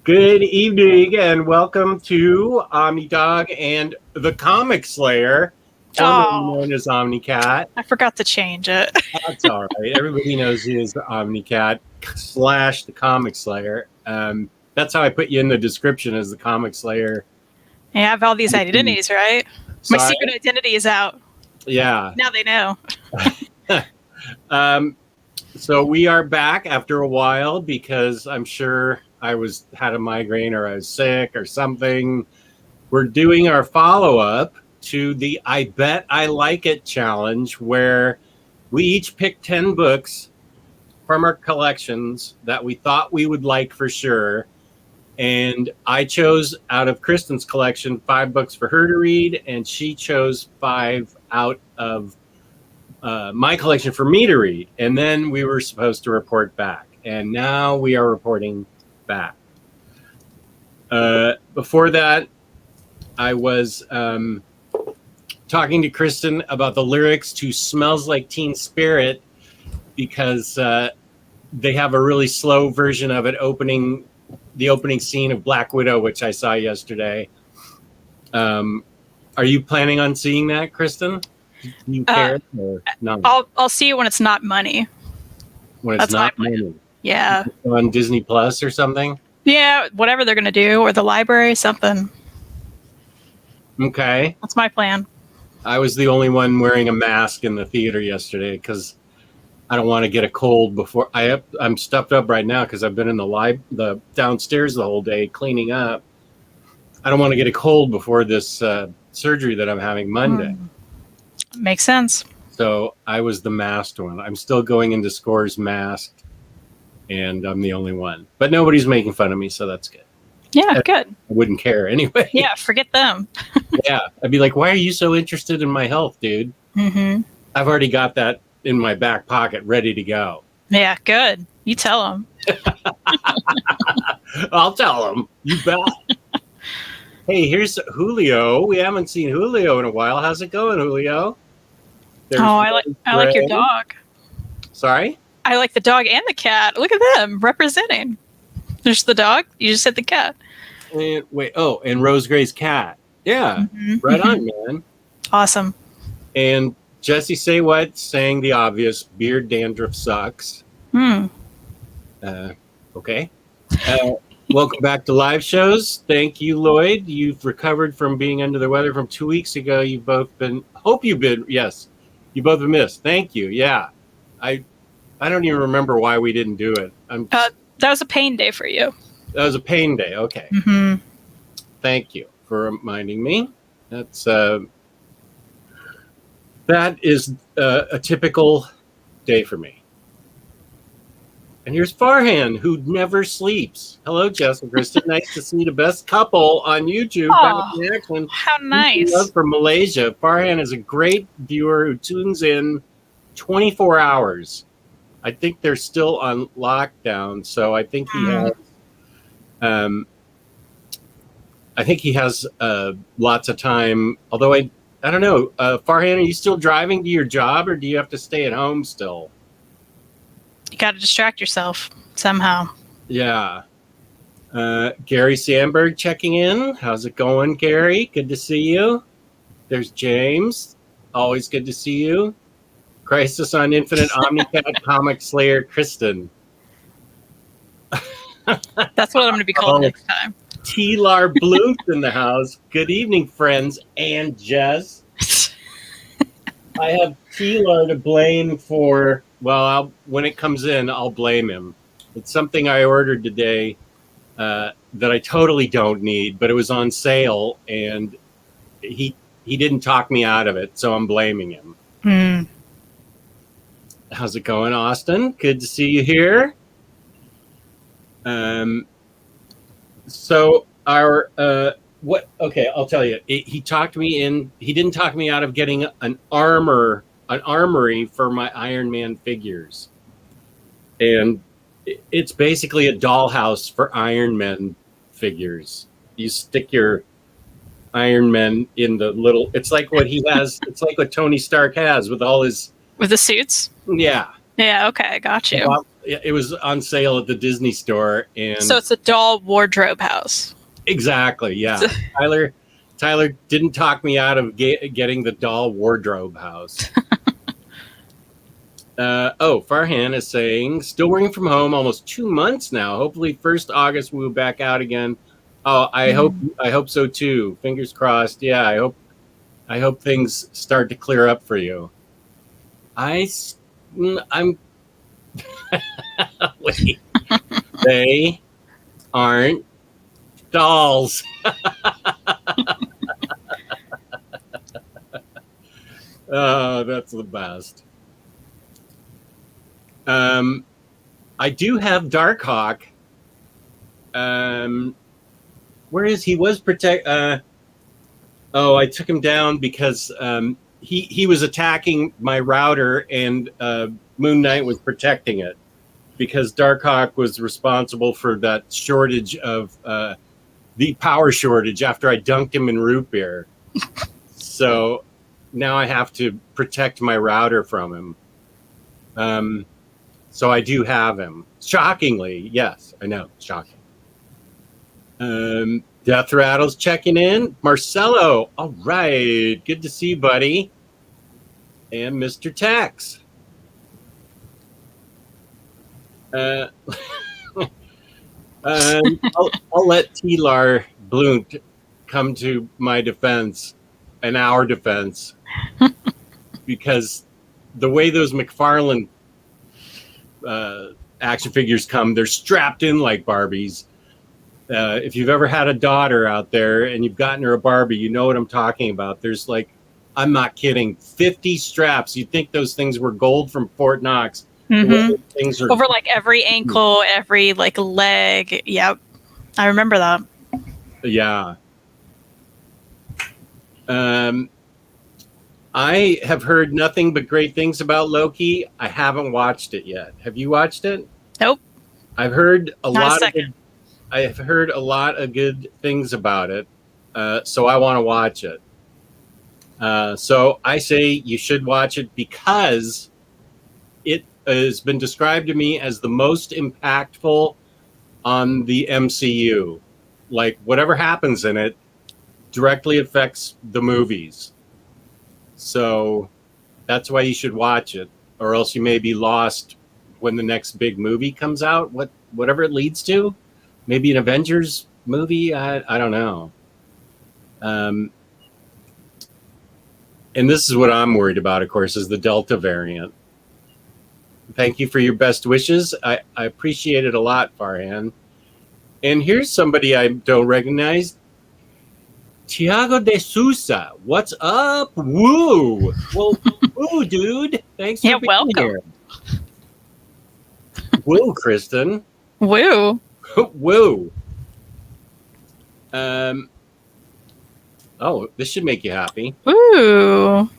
Good evening and welcome to OmniDog and the Comic Slayer, formerly known as OmniCat. I forgot to change it. That's all right. Everybody knows he is the OmniCat / the Comic Slayer. That's how I put you in the description as the Comic Slayer. I have all these identities, right? Sorry? My secret identity is out. Yeah. Now they know. So we are back after a while because I'm sure I had a migraine or I was sick or something. We're doing our follow-up to the I Bet I Like It challenge, where we each picked 10 books from our collections that we thought we would like for sure. And I chose out of Kristen's collection 5 books for her to read, and she chose 5 out of my collection for me to read. And then we were supposed to report back. And now we are reporting back. Before that, I was talking to Kristen about the lyrics to Smells Like Teen Spirit because they have a really slow version of it the opening scene of Black Widow, which I saw yesterday. Are you planning on seeing that, Kristen? Do you care or no? I'll see it when it's not money. When it's not money. Yeah. On Disney Plus or something? Yeah, whatever they're going to do, or the library, something. Okay. That's my plan. I was the only one wearing a mask in the theater yesterday because I don't want to get a cold before I'm stuffed up right now because I've been in the downstairs the whole day cleaning up. I don't want to get a cold before this surgery that I'm having Monday. Makes sense. So I was the masked one. I'm still going into scores masked, and I'm the only one. But nobody's making fun of me, so that's good. Yeah, good. I wouldn't care anyway. Yeah, forget them. Yeah, I'd be like, why are you so interested in my health, dude? Mm-hmm. I've already got that in my back pocket ready to go. Yeah, good. You tell them. I'll tell them. You bet. Hey, here's Julio. We haven't seen Julio in a while. How's it going, Julio? I like your dog. Sorry? I like the dog and the cat. Look at them representing. There's the dog. You just said the cat. And and Rose Gray's cat. Yeah, right on, man. Awesome. And Jesse Say What saying the obvious: beard dandruff sucks. Okay. Welcome back to live shows. Thank you, Lloyd. You've recovered from being under the weather from 2 weeks ago. You've both been. Yes, you both have missed. Thank you. Yeah, I don't even remember why we didn't do it. That was a pain day for you. That was a pain day. Okay. Mm-hmm. Thank you for reminding me. That is a typical day for me. And here's Farhan, who never sleeps. Hello, Jess and Kristen. Nice to see the best couple on YouTube. Oh, how nice. Love from Malaysia. Farhan is a great viewer who tunes in 24 hours. I think they're still on lockdown, so I think he has lots of time. Although I don't know, Farhan, are you still driving to your job, or do you have to stay at home still? You got to distract yourself somehow. Yeah. Gary Sandberg checking in. How's it going, Gary? Good to see you. There's James. Always good to see you. Crisis on Infinite OmniCat Comic Slayer Kristen. That's what I'm going to be called next time. T-Lar Bluth in the house. Good evening, friends and Jess. I have T-Lar to blame for, when it comes in, I'll blame him. It's something I ordered today that I totally don't need, but it was on sale, and he didn't talk me out of it, so I'm blaming him. How's it going, Austin? Good to see you here. So our I'll tell you. He talked me in. He didn't talk me out of getting an armory for my Iron Man figures, and it's basically a dollhouse for Iron Man figures. You stick your Iron Man in the little. It's like what he has. It's like what Tony Stark has with all his. With the suits? Yeah. Yeah, okay, got you. It was on sale at the Disney store, and So it's a doll wardrobe house. exactly, yeah. Tyler didn't talk me out of getting the doll wardrobe house. Farhan is saying, still working from home almost 2 months now. Hopefully, 1st August we'll be back out again. Oh, I hope so too. Fingers crossed. Yeah, I hope things start to clear up for you. I'm wait. They aren't dolls. Oh, that's the best. I do have Darkhawk. Where is he? Was protect? I took him down because he was attacking my router, and Moon Knight was protecting it because Darkhawk was responsible for that shortage of the power shortage after I dunked him in root beer. So now I have to protect my router from him. So I do have him. Shockingly, yes, I know, shocking. Death Rattle's checking in. Marcelo, all right, good to see you, buddy. And Mr. Tex. I'll let T-Lar Blunt come to my defense and our defense because the way those McFarlane action figures come, they're strapped in like Barbies. If you've ever had a daughter out there and you've gotten her a Barbie, you know what I'm talking about. There's like, I'm not kidding, 50 straps. You'd think those things were gold from Fort Knox. Mm-hmm. Things are over like every ankle, every like leg. Yep. I remember that. Yeah. I have heard nothing but great things about Loki. I haven't watched it yet. Have you watched it? Nope. I've heard I've heard a lot of good things about it. So I want to watch it. So I say you should watch it because it has been described to me as the most impactful on the MCU. Like whatever happens in it directly affects the movies. So that's why you should watch it, or else you may be lost when the next big movie comes out. Whatever it leads to, maybe an Avengers movie. I don't know. And this is what I'm worried about, of course, is the Delta variant. Thank you for your best wishes. I appreciate it a lot, Farhan. And here's somebody I don't recognize. Tiago de Sousa. What's up? Woo. Well, woo, dude. Thanks for being here. Woo, Kristen. Woo. Woo. This should make you happy. Ooh.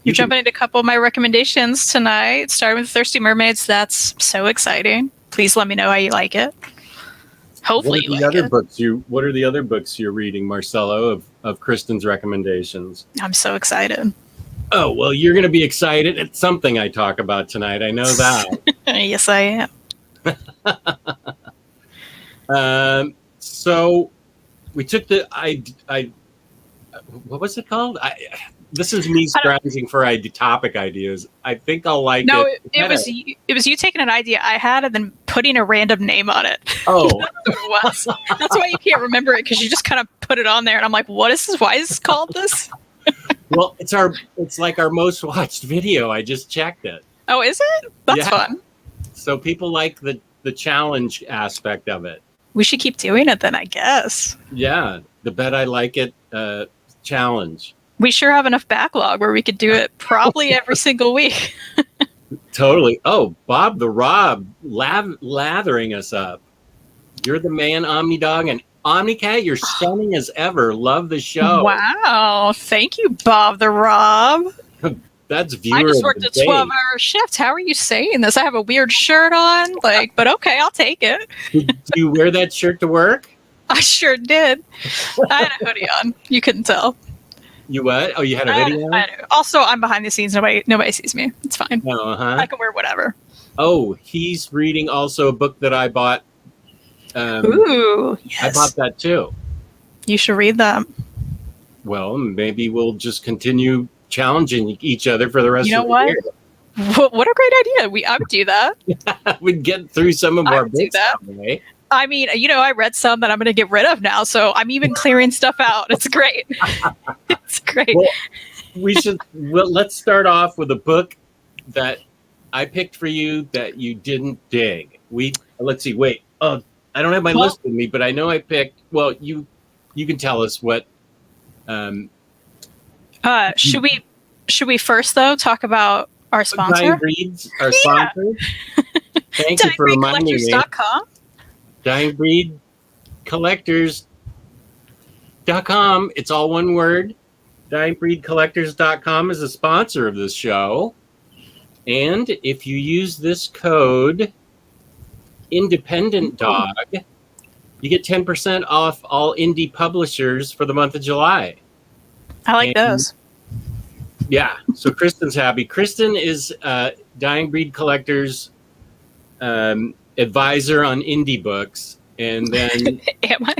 You're jumping into a couple of my recommendations tonight, starting with Thirsty Mermaids. That's so exciting. Please let me know how you like it. Hopefully what are the other books you're reading, Marcelo, of Kristen's recommendations? I'm so excited. Oh, well, you're going to be excited. It's something I talk about tonight. I know that. Yes, I am. So we took what was it called? This is me scrounging for topic ideas. I think I'll like it. No, it was you taking an idea I had and then putting a random name on it. Oh. That's what it was. That's why you can't remember it, because you just kind of put it on there and I'm like, what is this? Why is this called this? Well, it's like our most watched video. I just checked it. Oh, is it? That's fun. So people like the challenge aspect of it. We should keep doing it then, I guess. Yeah, the Bet I Like It challenge. We sure have enough backlog where we could do it probably every single week. Totally. Oh, Bob the Rob lathering us up. You're the man, OmniDog, and OmniCat. You're stunning as ever. Love the show. Wow. Thank you, Bob the Rob. That's viewer. I just worked a 12-hour shift. How are you saying this? I have a weird shirt on, but okay, I'll take it. Did you wear that shirt to work? I sure did. I had a hoodie on. You couldn't tell. You what? Oh, you had a hoodie on? I do. Also, I'm behind the scenes. Nobody sees me. It's fine. Uh-huh. I can wear whatever. Oh, he's reading also a book that I bought. Ooh, yes. I bought that too. You should read that. Well, maybe we'll just continue challenging each other for the rest You know of the what? year. What a great idea. I would do that. We'd get through some of I our would do books that. that way. I mean, I read some that I'm going to get rid of now, so I'm even clearing stuff out. It's great. It's great. Well, let's start off with a book that I picked for you that you didn't dig. Let's see. Wait. Oh, I don't have my list with me, but I know I picked. Well, you can tell us what. Should we first though talk about our sponsor? Dying Breeds, our sponsor. Thank you for reminding me. Dying Breed Collectors.com. It's all one word. DyingBreedCollectors.com is a sponsor of this show. And if you use this code, Independent Dog, you get 10% off all indie publishers for the month of July. I like those. Yeah. So Kristen's happy. Kristen is Dying Breed Collectors advisor on indie books. And then am I?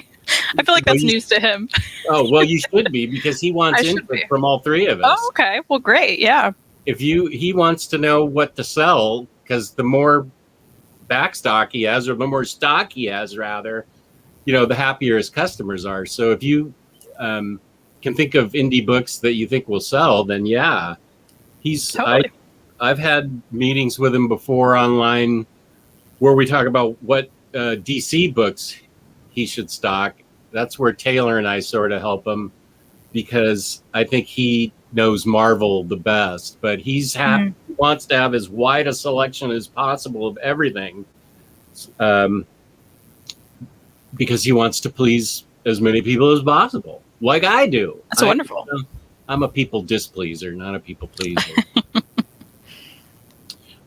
I feel like that's news to him. Oh, well, you should be, because he wants input from all three of us. Oh, okay. Well, great. Yeah. He wants to know what to sell, because the more backstock he has, or the more stock he has, rather, the happier his customers are. So if you can think of indie books that you think will sell, then yeah, totally. I've had meetings with him before online where we talk about what DC books he should stock. That's where Taylor and I sort of help him, because I think he knows Marvel the best, but he wants to have as wide a selection as possible of everything, because he wants to please as many people as possible, like I do. That's wonderful. I'm a people displeaser, not a people pleaser.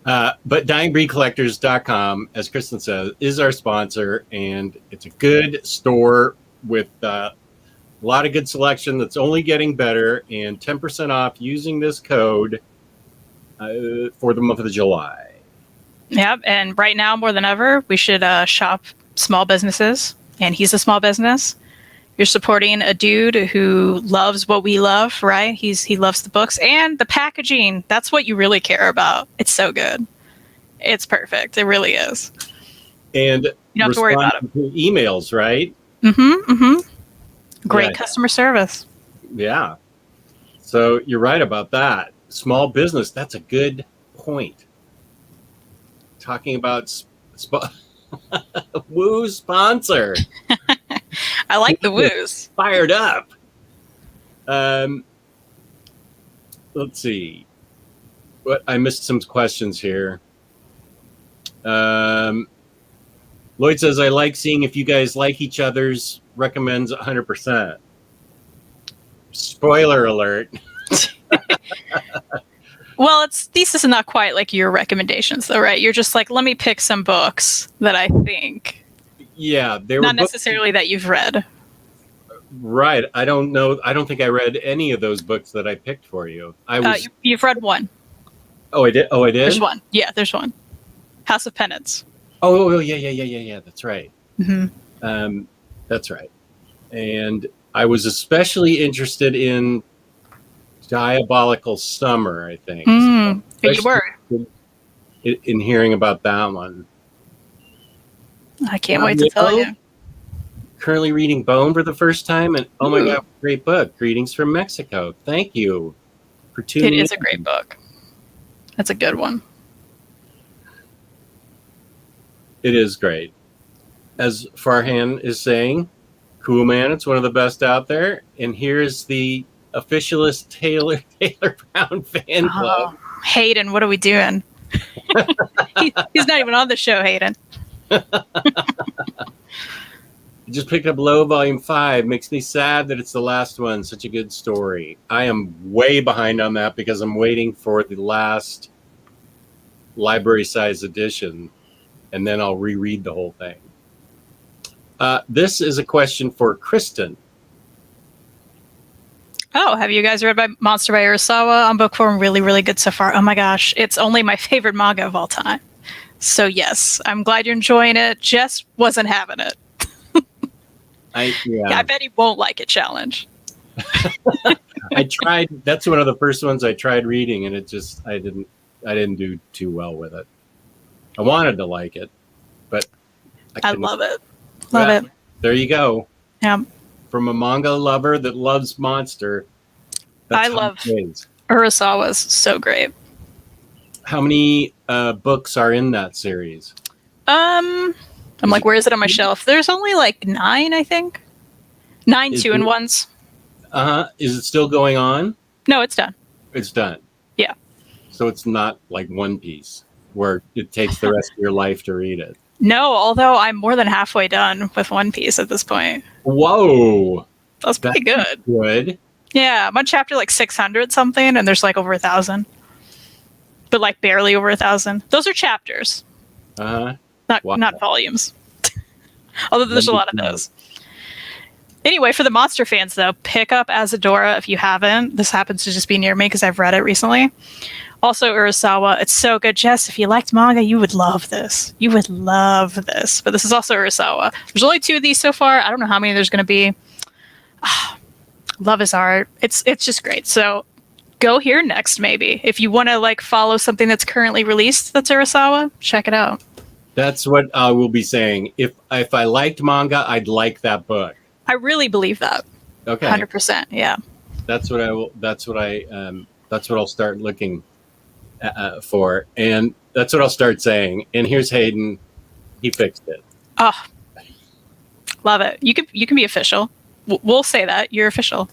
But DyingBreedCollectors.com, as Kristen says, is our sponsor, and it's a good store with a lot of good selection that's only getting better, and 10% off using this code for the month of July. Yep, and right now more than ever, we should shop small businesses, and he's a small business. You're supporting a dude who loves what we love, right? He loves the books and the packaging. That's what you really care about. It's so good. It's perfect. It really is. And you don't have to worry about it. Emails, right? Great customer service. Yeah. So you're right about that. Small business. That's a good point. Talking about woo sponsor. I like the woos. Fired up. Let's see. I missed some questions here. Lloyd says, I like seeing if you guys like each other's, recommends 100%. Spoiler alert. Well, these is not quite like your recommendations, though, right? You're just like, let me pick some books that I think. Yeah, they were not necessarily that you've read. Right. I don't know. I don't think I read any of those books that I picked for you. You've read one. Oh, I did. Oh, I did. There's one. Yeah, there's one. House of Penance. Oh, yeah. That's right. That's right. And I was especially interested in Diabolical Summer, I think. You were. In hearing about that one. I can't wait to tell you. Currently reading Bone for the first time, and oh my God, great book. Greetings from Mexico. Thank you for tuning in. It is a great book. That's a good one. It is great. As Farhan is saying, cool man, it's one of the best out there. And here's the officialist Taylor Brown fan club. Hayden, what are we doing? He's not even on the show, Hayden. Just picked up Low Volume 5. Makes me sad that it's the last one. Such a good story. I am way behind on that because I'm waiting for the last library size edition, and then I'll reread the whole thing. This is a question for Kristen. Oh, have you guys read Monster by Urasawa on book form? Really, really good so far. Oh my gosh, it's only my favorite manga of all time. So yes, I'm glad you're enjoying it. Jess wasn't having it. Yeah, I bet he won't like it. Challenge. I tried. That's one of the first ones I tried reading, and I didn't do too well with it. I wanted to like it, but I love it. Well, Love it. There you go. Yeah. From a manga lover that loves Monster. I love Urasawa's so great. How many books are in that series? I'm like, where is it on my shelf? There's only like 9, I think. 9 2-in-1s. Is it still going on? No, it's done. It's done. Yeah. So it's not like One Piece where it takes the rest of your life to read it. No, although I'm more than halfway done with One Piece at this point. Whoa. That's pretty good. Good. Yeah, I'm on chapter like 600 something, and there's like over 1,000. But like barely over 1,000. Those are chapters. Not volumes. Although there's a lot of those. Anyway, for the monster fans, though, pick up Asadora if you haven't. This happens to just be near me because I've read it recently. Also, Urasawa. It's so good. Jess, if you liked manga, you would love this. You would love this. But this is also Urasawa. There's only 2 of these so far. I don't know how many there's going to be. Love his art. It's just great. So go here next, maybe. If you want to like follow something that's currently released that's Urasawa, check it out. That's what I will be saying. If I liked manga, I'd like that book. I really believe that. Okay. 100%. Yeah. That's what I'll start looking for, and that's what I'll start saying. And here's Hayden. He fixed it. Oh, love it. You can be official. We'll say that you're official.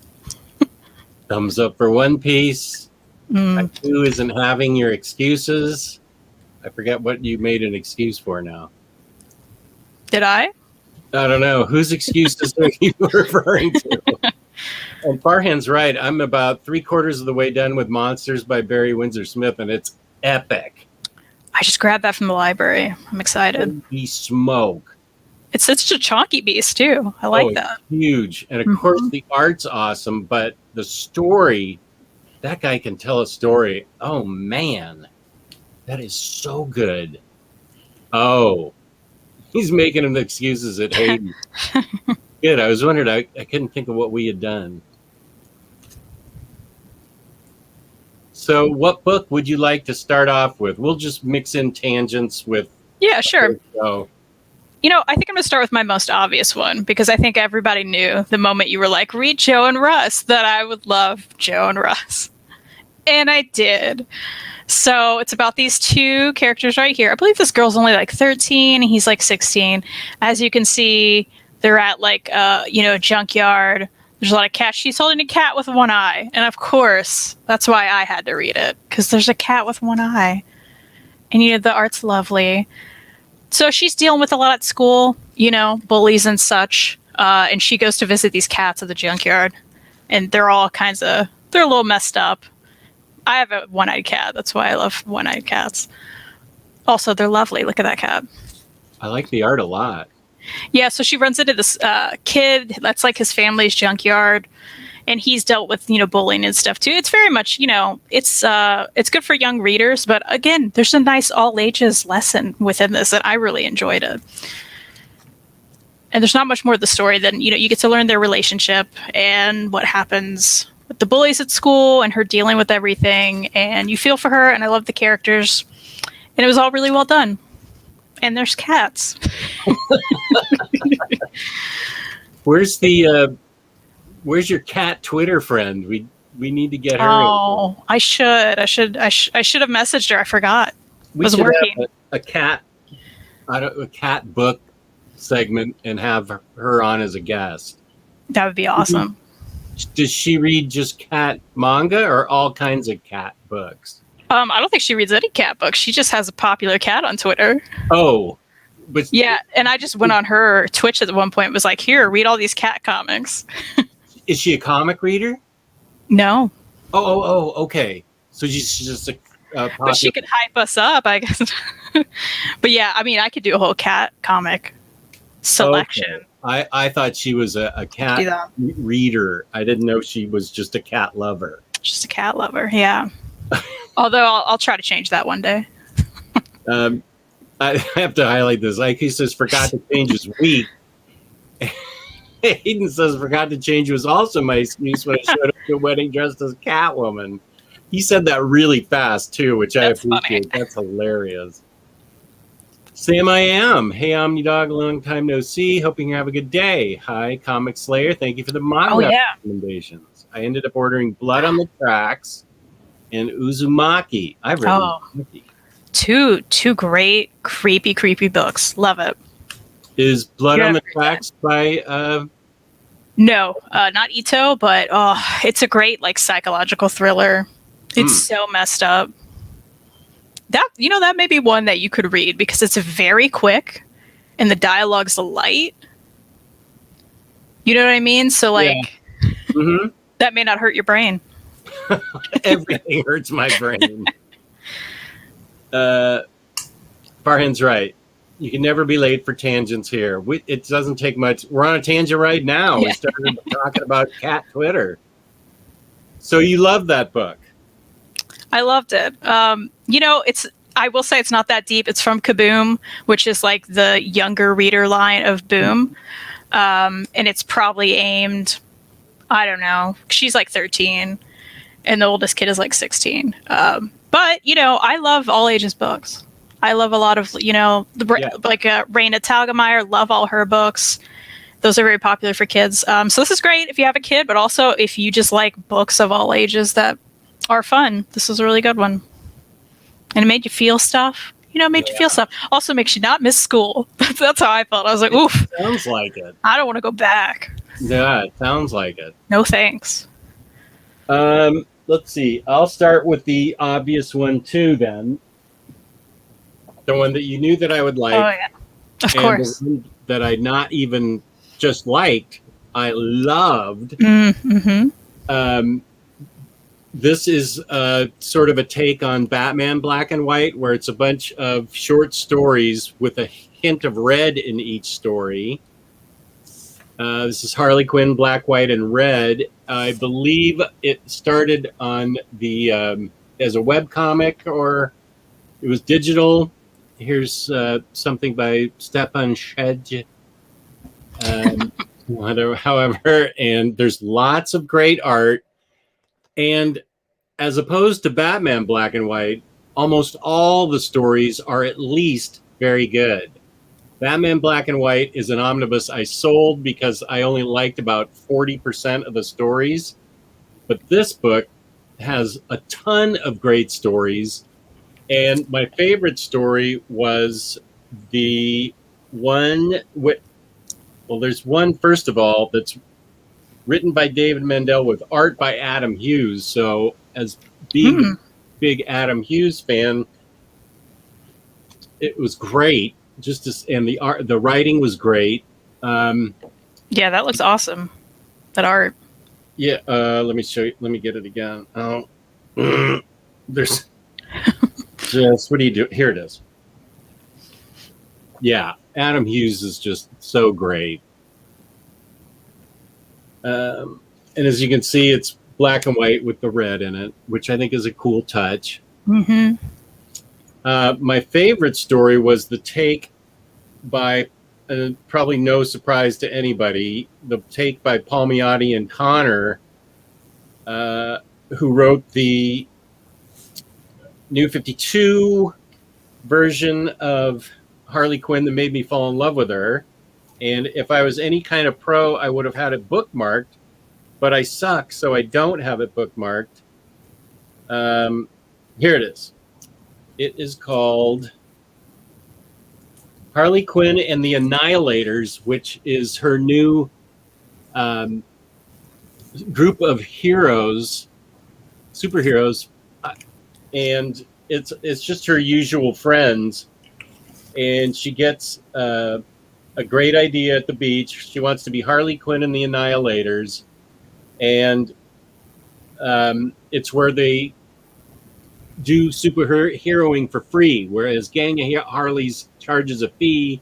Thumbs up for One Piece. Who isn't having your excuses? I forget what you made an excuse for now. Did I? I don't know. Whose excuses are you referring to? And Farhan's right. I'm about 3/4 of the way done with Monsters by Barry Windsor Smith, and it's epic. I just grabbed that from the library. I'm excited. Holy smoke. It's such a chunky beast, too. I like that. Huge. And of course, the art's awesome, but the story, that guy can tell a story. Oh, man. That is so good. Oh, he's making him excuses at Hayden. Good. I was wondering, I couldn't think of what we had done. So what book would you like to start off with? We'll just mix in tangents with... Yeah, sure. You know, I think I'm going to start with my most obvious one, because I think everybody knew the moment you were like, read Joe and Russ, that I would love Joe and Russ. And I did. So it's about these 2 characters right here. I believe this girl's only like 13. He's like 16. As you can see, they're at like, a junkyard. There's a lot of cats. She's holding a cat with one eye. And of course, that's why I had to read it, because there's a cat with one eye. And, the art's lovely. So she's dealing with a lot at school, bullies and such. And she goes to visit these cats at the junkyard. And they're all they're a little messed up. I have a one-eyed cat. That's why I love one-eyed cats. Also, they're lovely. Look at that cat. I like the art a lot. Yeah, so she runs into this kid. That's like his family's junkyard. And he's dealt with, bullying and stuff too. It's very much, it's good for young readers. But again, there's a nice all ages lesson within this, and I really enjoyed it. And there's not much more to the story than, you get to learn their relationship and what happens with the bullies at school and her dealing with everything. And you feel for her, and I love the characters. And it was all really well done. And there's cats. Where's your cat Twitter friend? We need to get her. Oh, I should have messaged her. I forgot. We was should working. Have a cat book segment and have her on as a guest. That would be awesome. Does she read just cat manga or all kinds of cat books? I don't think she reads any cat books. She just has a popular cat on Twitter. Oh, but yeah, and I just went on her Twitch at one point and was like, here, read all these cat comics. Is she a comic reader? No. Oh, okay. So she's just a popular... But she could hype us up, I guess. But yeah, I mean, I could do a whole cat comic selection. Okay. I thought she was a cat reader. I didn't know she was just a cat lover. Just a cat lover, yeah. Although I'll try to change that one day. I have to highlight this. Like he says, forgot to change his week. Hayden says, forgot to change was also my excuse when I showed up to a wedding dressed as Catwoman. He said that really fast, too, which I appreciate. Funny. That's hilarious. Sam, I am. Hey, OmniDog, long time no see. Hoping you have a good day. Hi, Comic Slayer. Thank you for the manga recommendations. I ended up ordering Blood on the Tracks and Uzumaki. I've read Uzumaki. Two great, creepy books. Love it. Is Blood on the Tracks by No, not Ito, but it's a great like psychological thriller. It's so messed up. That may be one that you could read because it's very quick and the dialogue's light. You know what I mean? So like that may not hurt your brain. Everything hurts my brain. Farhan's right. You can never be late for tangents here. It doesn't take much. We're on a tangent right now. Yeah. We started talking about cat Twitter. So you love that book. I loved it. I will say it's not that deep. It's from Kaboom, which is like the younger reader line of Boom. And it's probably aimed, I don't know. She's like 13 and the oldest kid is like 16. But, I love all ages books. I love a lot of, Raina Talgemeyer, love all her books. Those are very popular for kids. So this is great if you have a kid, but also if you just like books of all ages that are fun. This was a really good one. And it made you feel stuff. You feel stuff. Also makes you not miss school. That's how I felt. I was like, oof. Sounds like it. I don't want to go back. Yeah, it sounds like it. No thanks. Let's see. I'll start with the obvious one too then. The one that you knew that I would like. Oh, yeah. Of course. The one that I not even just liked, I loved. This is sort of a take on Batman Black and White, where it's a bunch of short stories with a hint of red in each story. This is Harley Quinn, Black, White, and Red. I believe it started on the as a webcomic, or it was digital. Here's something by Stepan Shedge. However, and there's lots of great art. And as opposed to Batman Black and White, almost all the stories are at least very good. Batman Black and White is an omnibus I sold because I only liked about 40% of the stories. But this book has a ton of great stories. And my favorite story was the one there's one, first of all, that's written by David Mandel with art by Adam Hughes. So as being a big Adam Hughes fan, it was great. And the writing was great. Yeah, that looks awesome. That art. Yeah, let me show you. Let me get it again. Oh, there's just, what do you do? Here it is. Yeah, Adam Hughes is just so great. And as you can see, it's black and white with the red in it, which I think is a cool touch. My favorite story was the take by, probably no surprise to anybody, the take by Palmiotti and Connor, who wrote the New 52 version of Harley Quinn that made me fall in love with her. And if I was any kind of pro, I would have had it bookmarked, but I suck, so I don't have it bookmarked. Here it is. It is called Harley Quinn and the Annihilators, which is her new group of heroes, superheroes, and it's just her usual friends. And she gets a great idea at the beach. She wants to be Harley Quinn and the Annihilators, and it's where they do superheroing for free, whereas Gang of Harleys charges a fee.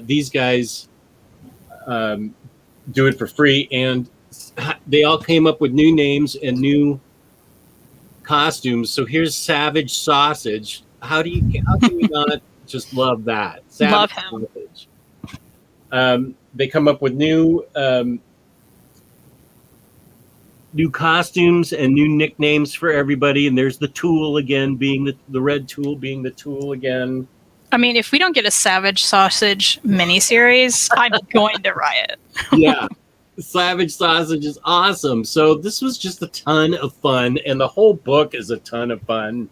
These guys do it for free, and they all came up with new names and new costumes. So here's Savage Sausage. How can you not Just love that. Love Savage. him. They come up with new costumes and new nicknames for everybody. And there's the Tool again, being the Red Tool being the Tool again. I mean, if we don't get a Savage Sausage miniseries, I'm going to riot. Yeah. Savage Sausage is awesome. So this was just a ton of fun, and the whole book is a ton of fun.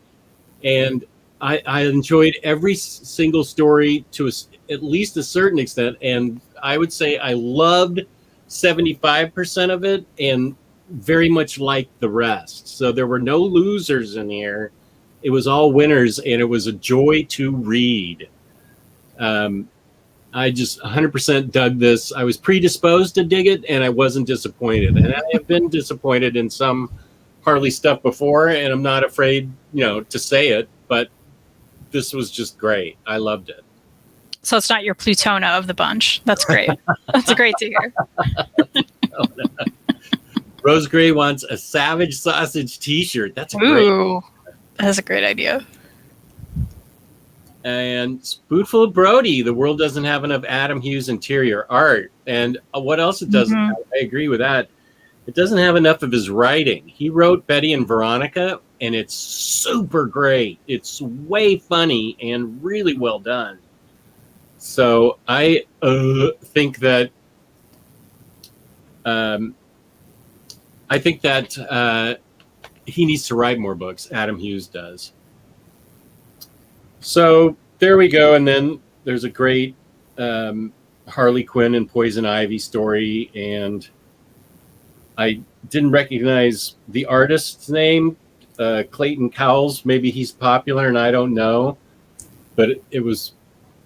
And I enjoyed every single story to at least a certain extent. And I would say I loved 75% of it and very much liked the rest. So there were no losers in here. It was all winners, and it was a joy to read. I just 100% dug this. I was predisposed to dig it, and I wasn't disappointed. And I have been disappointed in some Harley stuff before, and I'm not afraid, to say it, but this was just great. I loved it. So it's not your Plutona of the bunch. That's great. That's great to hear. Oh, no. Rose Gray wants a Savage Sausage t-shirt. That's a Ooh, that's a great idea. And Spoonful of Brody, the world doesn't have enough Adam Hughes interior art. And what else it doesn't have? I agree with that. It doesn't have enough of his writing. He wrote Betty and Veronica, and it's super great. It's way funny and really well done. So I think that he needs to write more books. Adam Hughes does. So there we go. And then there's a great Harley Quinn and Poison Ivy story. And I didn't recognize the artist's name, Clayton Cowles. Maybe he's popular and I don't know. But it was,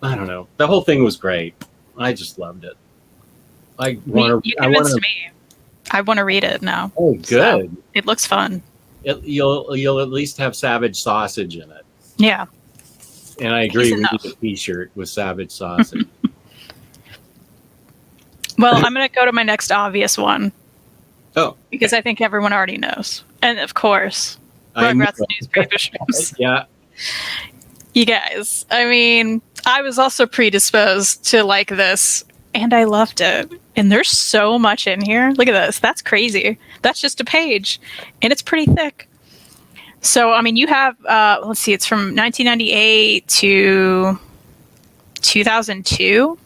I don't know. The whole thing was great. I just loved it. You convinced me. I want to read it now. Oh, good. So it looks fun. You'll at least have Savage Sausage in it. Yeah. And I agree, we need a t-shirt with Savage Sausage. Well, I'm going to go to my next obvious one. Oh. Because I think everyone already knows. And of course, Rugrats newspaper strips. Yeah. You guys, I mean, I was also predisposed to like this, and I loved it. And there's so much in here. Look at this. That's crazy. That's just a page. And it's pretty thick. So, I mean, you have, let's see, it's from 1998 to 2002.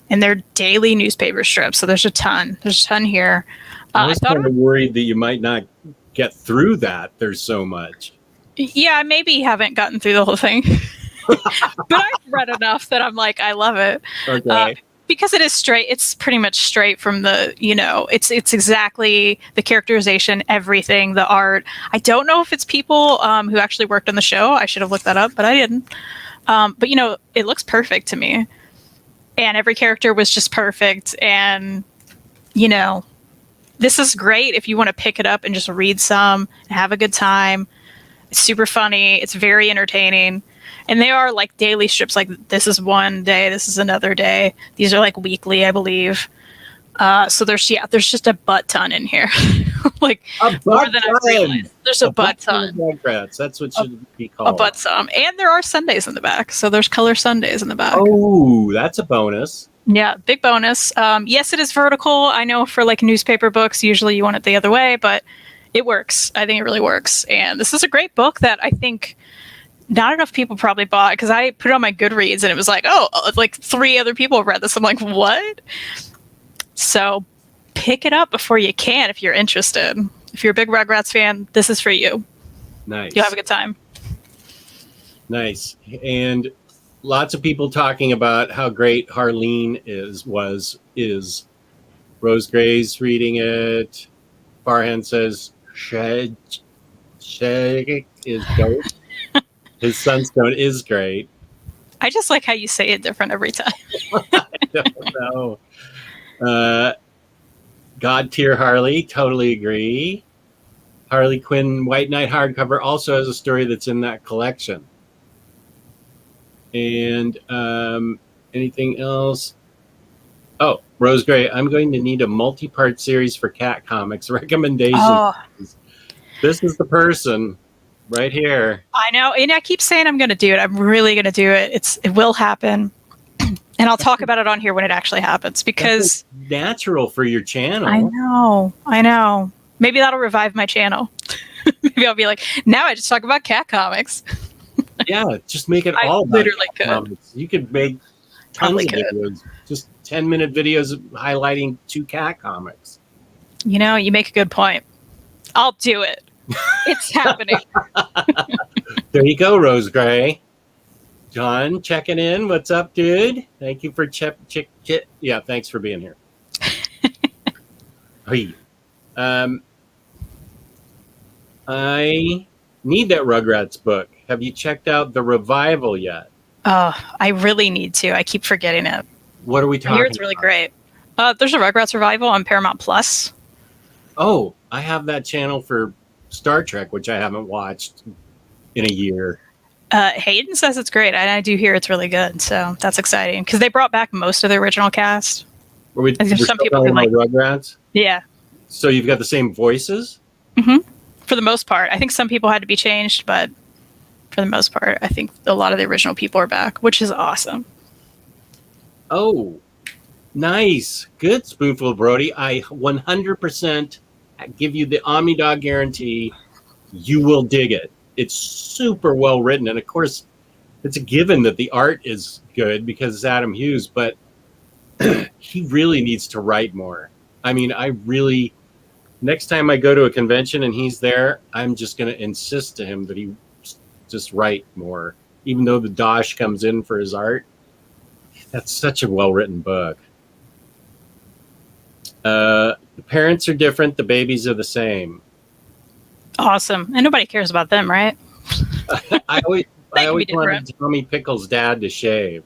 And they're daily newspaper strips. So there's a ton. There's a ton here. I was kind of worried that you might not get through that. There's so much. Yeah, maybe haven't gotten through the whole thing. But I've read enough that I'm like, I love it. Okay. Because it is straight, it's pretty much straight from the, it's exactly the characterization, everything, the art. I don't know if it's people who actually worked on the show. I should have looked that up, but I didn't. But, it looks perfect to me. And every character was just perfect. And, this is great if you want to pick it up and just read some and have a good time. It's super funny. It's very entertaining. And they are like daily strips, like this is one day, this is another day. These are like weekly, I believe. So there's just a butt ton in here. Like more than I realized. There's a butt ton. Rugrats. That's what should be called. A butt ton. And there are Sundays in the back. So there's color Sundays in the back. Oh, that's a bonus. Yeah, big bonus. Yes, it is vertical. I know for like newspaper books, usually you want it the other way, but it works. I think it really works. And this is a great book that I think not enough people probably bought, because I put it on my Goodreads and it was like, like 3 other people have read this. I'm like, what? So pick it up before you can if you're interested. If you're a big Rugrats fan, this is for you. Nice. You'll have a good time. Nice. And lots of people talking about how great Harleen is. Rose Gray's reading it. Farhan says, Shag is dope. His Sunstone is great. I just like how you say it different every time. I don't know. God tier Harley, totally agree. Harley Quinn White Knight hardcover also has a story that's in that collection. And anything else? Oh, Rose Gray, I'm going to need a multi-part series for Cat Comics recommendation. Oh. This is the person. right here. I know, and I keep saying I'm going to do it. I'm really going to do it. It will happen, and I'll talk about it on here when it actually happens because that's natural for your channel. I know. Maybe that'll revive my channel. Maybe I'll be like, now I just talk about cat comics. Yeah, just make it I all about literally cat comics. You could make tons of videos, just 10-minute videos highlighting 2 cat comics. You know, you make a good point. I'll do it. It's happening. There you go, Rose Gray. John, checking in. What's up, dude? Thank you for Yeah, thanks for being here. Hey, I need that Rugrats book. Have you checked out the revival yet? Oh, I really need to. I keep forgetting it. What are we talking about? I hear it's really great. There's a Rugrats revival on Paramount Plus. Oh, I have that channel for Star Trek, which I haven't watched in a year. Hayden says it's great, and I do hear it's really good, so that's exciting because they brought back most of the original cast. There's some people who like Rugrats. Yeah. So you've got the same voices? Mm-hmm. For the most part. I think some people had to be changed, but for the most part, I think a lot of the original people are back, which is awesome. Oh, nice. Good, Spoonful of Brody. I 100% give you the OmniDog guarantee. You will dig it. It's super well written. And of course, it's a given that the art is good because it's Adam Hughes, but he really needs to write more. I mean, next time I go to a convention and he's there, I'm just going to insist to him that he just write more, even though the Dosh comes in for his art. That's such a well-written book. The parents are different. The babies are the same. Awesome. And nobody cares about them, right? I always wanted Tommy Pickles' dad to shave.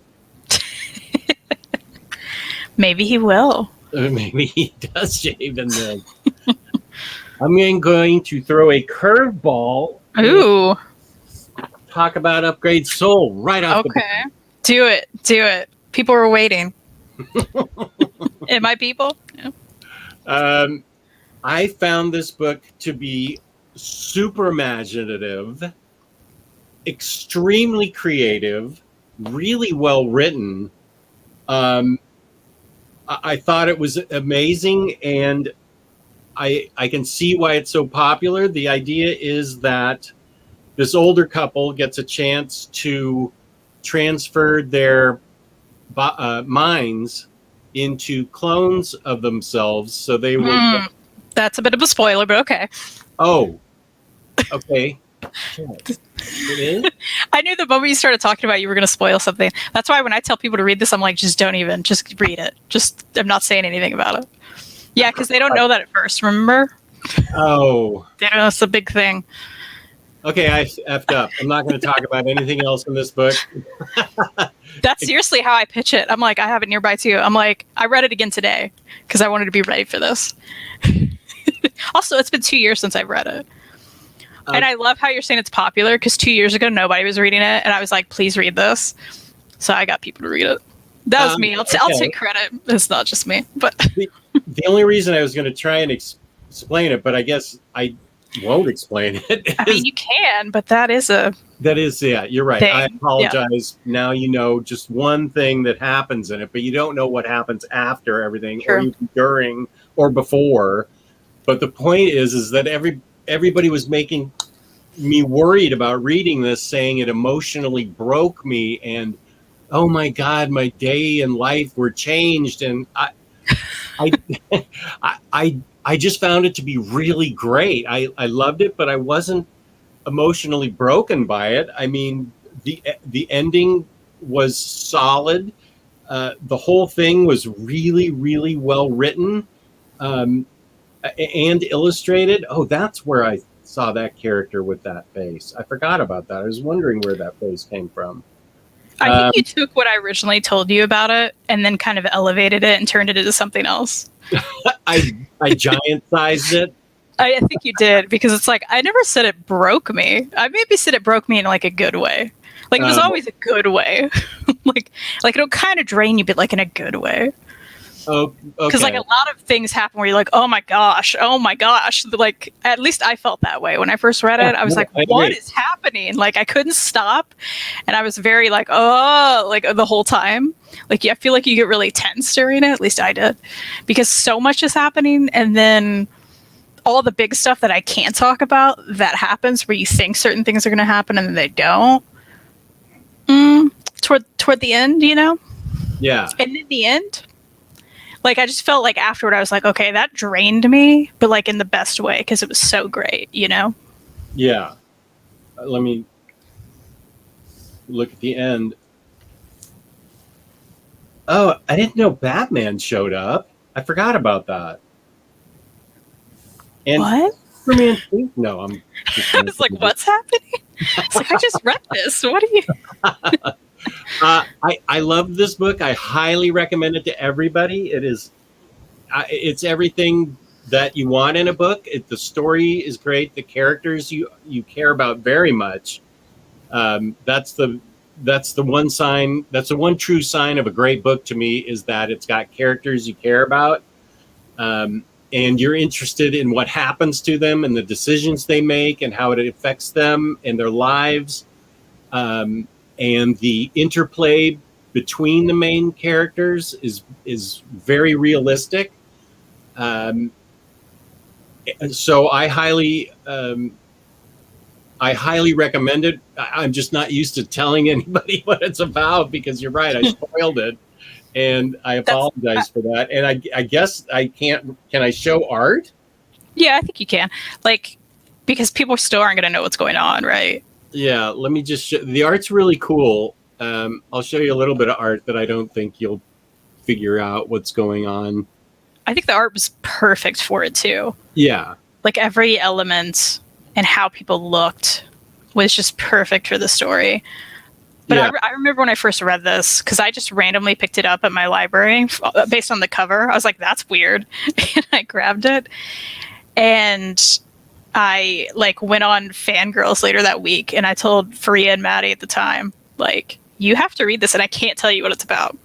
Maybe he will. Maybe he does shave in the... I'm going to throw a curveball. Ooh. Talk about Upgrade Soul right off the bat. Do it. People were waiting. Am I people? Yeah. I found this book to be super imaginative, extremely creative, really well written. I thought it was amazing, and I can see why it's so popular. The idea is that this older couple gets a chance to transfer their minds into clones of themselves, so they will. That's a bit of a spoiler, but okay. Oh, okay. It is? I knew the moment you started talking about you were going to spoil something. That's why when I tell people to read this, I'm like, just read it. I'm not saying anything about it. Yeah, because they don't know that at first, remember? Oh. They don't know it's a big thing. Okay, I effed up. I'm not going to talk about anything else in this book. That's seriously how I pitch it. I'm like, I have it nearby too. I'm like, I read it again today because I wanted to be ready for this. Also, it's been 2 years since I've read it. And I love how you're saying it's popular because 2 years ago, nobody was reading it. And I was like, please read this. So I got people to read it. That was me. I'll take credit. It's not just me. But the only reason I was going to try and explain it, but I guess I won't explain it. I mean, you can, but that is, yeah, you're right. Thing. I apologize. Yeah. Now you know just one thing that happens in it, but you don't know what happens after everything, or even during or before. But the point is that everybody was making me worried about reading this, saying it emotionally broke me, and oh my God, my day and life were changed, and I just found it to be really great. I loved it, but I wasn't emotionally broken by it. I mean, the ending was solid. The whole thing was really, really well written and illustrated. Oh, that's where I saw that character with that face. I forgot about that. I was wondering where that face came from. I think you took what I originally told you about it and then kind of elevated it and turned it into something else. I giant-sized it. I think you did, because it's like, I never said it broke me. I maybe said it broke me in like a good way. Like, it was always a good way. like it'll kind of drain you, but like in a good way. Oh, Because like okay. a lot of things happen where you're like, oh my gosh. Like at least I felt that way when I first read Yeah, it. I was no, like, I what agree. is happening? Like I couldn't stop, and I was very like, oh, like the whole time. Like I feel like you get really tense during it. At least I did, because so much is happening, and then all the big stuff that I can't talk about that happens where you think certain things are going to happen and then they don't. Toward the end, you know, Yeah, and in the end, like I just felt like afterward I was like, okay, that drained me, but like in the best way because it was so great, you know. yeah. Let me look at the end. Oh, I didn't know Batman showed up. I forgot about that. And What? Superman too? No, I'm just I was like, what's happening? It's like I just read this. What are you? I love this book. I highly recommend it to everybody. It's everything that you want in a book. The story is great. The characters you care about very much. That's the one sign. That's the one true sign of a great book to me, is that it's got characters you care about, and you're interested in what happens to them and the decisions they make and how it affects them and their lives, and the interplay between the main characters is very realistic. Um, so I highly recommend it. I'm just not used to telling anybody what it's about, because you're right, I spoiled it, and I That's apologize for that. And I guess I can't. Can I show art? yeah, I think you can, like, because people still aren't going to know what's going on, right? Yeah, let me just show. The art's really cool. I'll show you a little bit of art that I don't think you'll figure out what's going on. I think the art was perfect for it too. Yeah, Like every element and how people looked was just perfect for the story. But yeah, I remember when I first read this, because I just randomly picked it up at my library based on the cover. I was like, that's weird. And I grabbed it. And I like went on Fangirls later that week, and I told Faria and Maddie at the time, like, you have to read this, and I can't tell you what it's about.